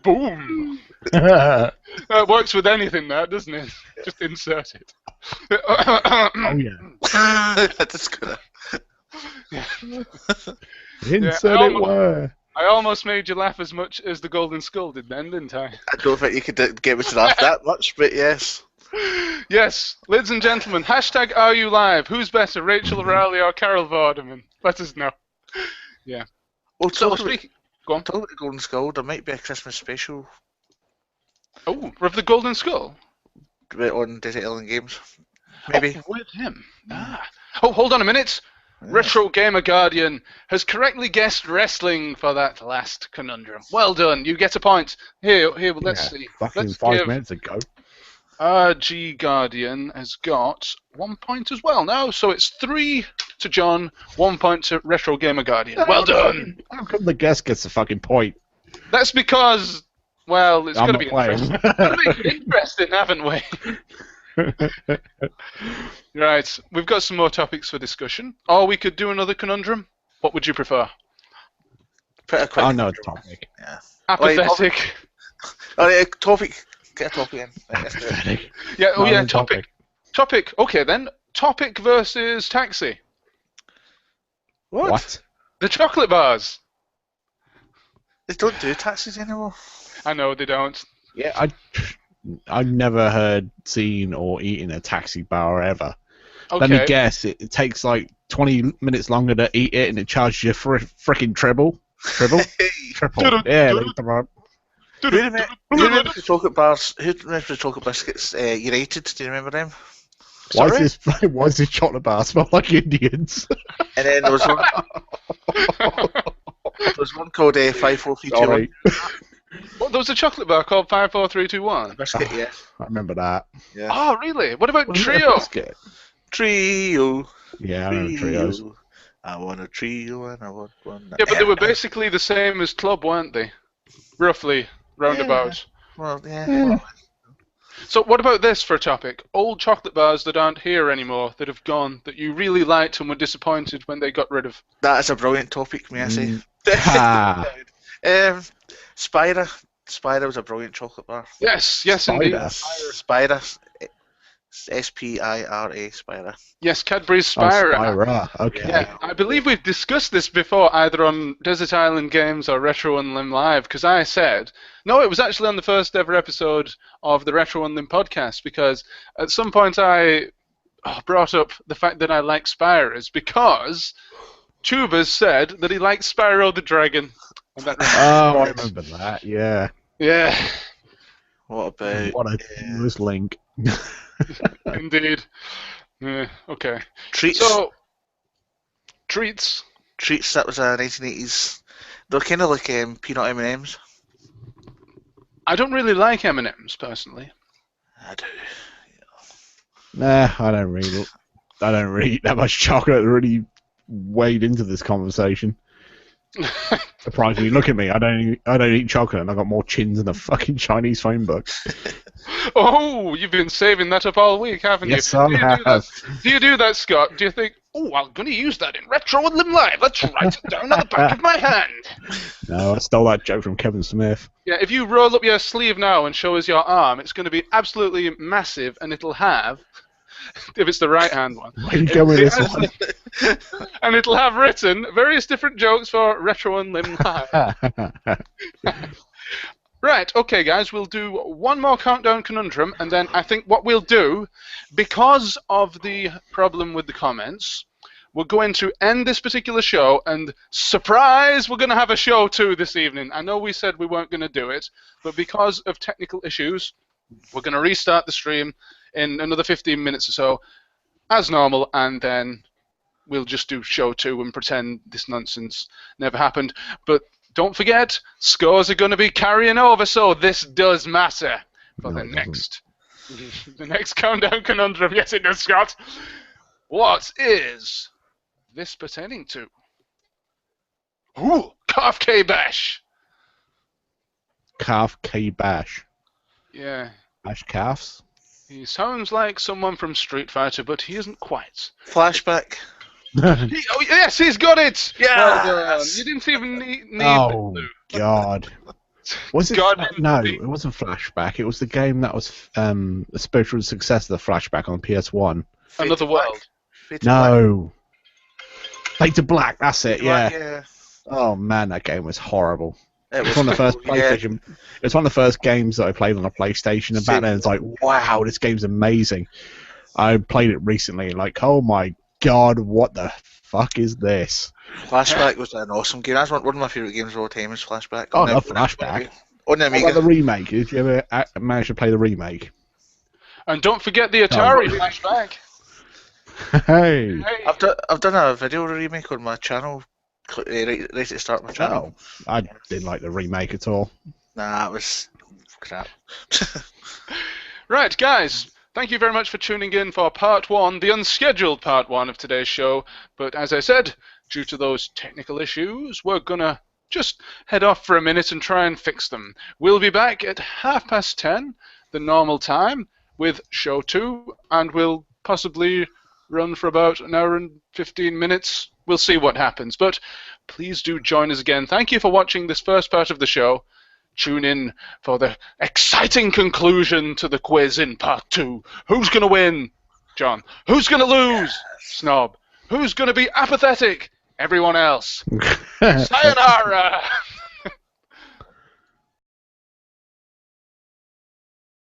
A: Boom. It works with anything, that doesn't it? Just insert it.
C: Oh yeah.
B: That's gonna.
C: Insert it where?
A: I almost made you laugh as much as the Golden Skull did then, didn't I?
B: I don't think you could get me to laugh that much, but yes.
A: Yes, ladies and gentlemen, hashtag Are You Live? Who's better, Rachel Riley or Carol Vorderman? Let us know. Yeah.
B: Well,
A: So
B: talk
A: speaking, go on.
B: about the Golden Skull, there might be a Christmas special
A: Oh, of the Golden Skull.
B: on Desert Island Games. Maybe.
A: Oh, with him. Oh, hold on a minute. Yeah. Retro Gamer Guardian has correctly guessed wrestling for that last conundrum. Well done. You get a point. Here. Let's see.
C: Fucking 5 minutes ago.
A: RG Guardian has got 1 point as well now, so it's 3 to John, 1 point to Retro Gamer Guardian. Well done.
C: How come the guest gets a fucking point?
A: That's because, well, it's
C: I'm
A: going to be interesting. We've got to make it interesting, haven't we? Right, we've got some more topics for discussion. Or we could do another conundrum. What would you prefer?
B: Put a quick
C: no topic.
B: Yeah.
A: Apathetic.
B: Topic. Get a topic in.
C: Apathetic.
A: Yeah, oh yeah, topic. Topic. Okay then. Topic versus Taxi.
C: What?
A: The chocolate bars.
B: They don't do taxis anymore.
A: I know they don't.
C: Yeah, I've never seen or eaten a taxi bar ever.
A: Okay.
C: Let me guess, it takes like 20 minutes longer to eat it and it charges you freaking triple. Triple? Yeah,
B: Who remembers the chocolate bars? Who remembers the chocolate biscuits? United, do you remember them?
C: Why is this chocolate bar smell like Indians?
B: And then there was one called 54321.
A: Well, there was a chocolate bar called 54321.
B: Biscuit, yeah.
C: I remember that.
B: Yeah.
A: Oh, really? What about Trio?
B: Trio.
C: Yeah, I remember Trios.
B: I want a trio and I want one.
A: Yeah, but they were basically the same as Club, weren't they? Roughly, roundabout.
B: Well, yeah.
A: So what about this for a topic? Old chocolate bars that aren't here anymore, that have gone, that you really liked and were disappointed when they got rid of.
B: That is a brilliant topic, may I say. Spira. Spira was a brilliant chocolate bar.
A: Yes,
C: Spider.
A: indeed.
B: Spira. Spira. Spira.
A: Yes, Cadbury's
C: Oh,
A: Spira.
C: Spira. Okay.
A: Yeah, I believe we've discussed this before, either on Desert Island Games or Retro Unlim Live, because I said, no, it was actually on the first ever episode of the Retro Unlim podcast, because at some point I brought up the fact that I like Spiras, because Tubers said that he liked Spyro the Dragon. And that
C: Oh, I remember that. Yeah.
A: Yeah,
B: What about
C: What a nice link.
A: indeed. Yeah, okay.
B: treats?
A: So, treats.
B: Treats, that was a 1980s. They're kind of like peanut M&Ms.
A: I don't really like M&Ms, personally.
B: I do.
C: Nah, I don't really eat that much chocolate to really wade into this conversation. Surprisingly, look at me. I don't eat chocolate, and I got more chins than a fucking Chinese phone book.
A: Oh, you've been saving that up all week, haven't
C: Yes,
A: you?
C: I have.
A: Do you do that, Scott? Do you think, oh, I'm going to use that in Retro Unlim Live. Let's write it down on the back of my hand.
C: No, I stole that joke from Kevin Smith.
A: Yeah, if you roll up your sleeve now and show us your arm, it's going to be absolutely massive, and it'll have, if it's the right hand one,
C: Where you go with this one?
A: and it'll have written various different jokes for Retro Unlim Live. Right, okay, guys, we'll do one more countdown conundrum, and then I think what we'll do, because of the problem with the comments, we're going to end this particular show, and surprise, we're going to have a show 2 this evening. I know we said we weren't going to do it, but because of technical issues, we're going to restart the stream in another 15 minutes or so, as normal, and then we'll just do show 2 and pretend this nonsense never happened. But don't forget, scores are going to be carrying over, so this does matter for
C: No,
A: the
C: it
A: next countdown conundrum. Yes, it does, Scott. What is this pertaining to? Ooh, Calf K Bash.
C: Calf K Bash.
A: Yeah,
C: Bash calves?
A: he sounds like someone from Street Fighter, but he isn't quite.
B: Flashback.
A: Oh yes, he's got it.
B: Yes!
A: Well done. You didn't even need
C: Oh,
A: the clue.
C: God. Was it?
A: God,
C: No, it wasn't Flashback. It was the game that was a spiritual successor to Flashback on PS1.
A: Another world.
C: No. Fade to Black, that's it,
B: Black,
C: yeah. Oh, man, that game was horrible.
B: It
C: It was one of the first
B: yeah.
C: PlayStation. It was one of the first games that I played on a PlayStation, and back
B: Same.
C: then it's like, wow, this game's amazing. I played it recently, and like, oh my God, what the fuck is this?
B: Flashback was an awesome game. That's one of my favourite games of all time is Flashback.
C: Oh, I love Flashback.
B: On the
C: What
B: Amiga.
C: about the remake? Did you ever manage to play the remake?
A: And don't forget the Atari flashback.
C: Hey.
A: Hey.
B: I've done a video remake on my channel right at the start of my channel.
C: Oh, I didn't like the remake at all.
B: Nah, it was crap.
A: Right, guys. Thank you very much for tuning in for part 1, the unscheduled part 1 of today's show. But as I said, due to those technical issues, we're gonna just head off for a minute and try and fix them. We'll be back at 10:30, the normal time, with show 2, and we'll possibly run for about an hour and 15 minutes. We'll see what happens, but please do join us again. Thank you for watching this first part of the show. Tune in for the exciting conclusion to the quiz in part 2. Who's going to win? John. Who's going to lose? Snob. Who's going to be apathetic? Everyone else. Sayonara!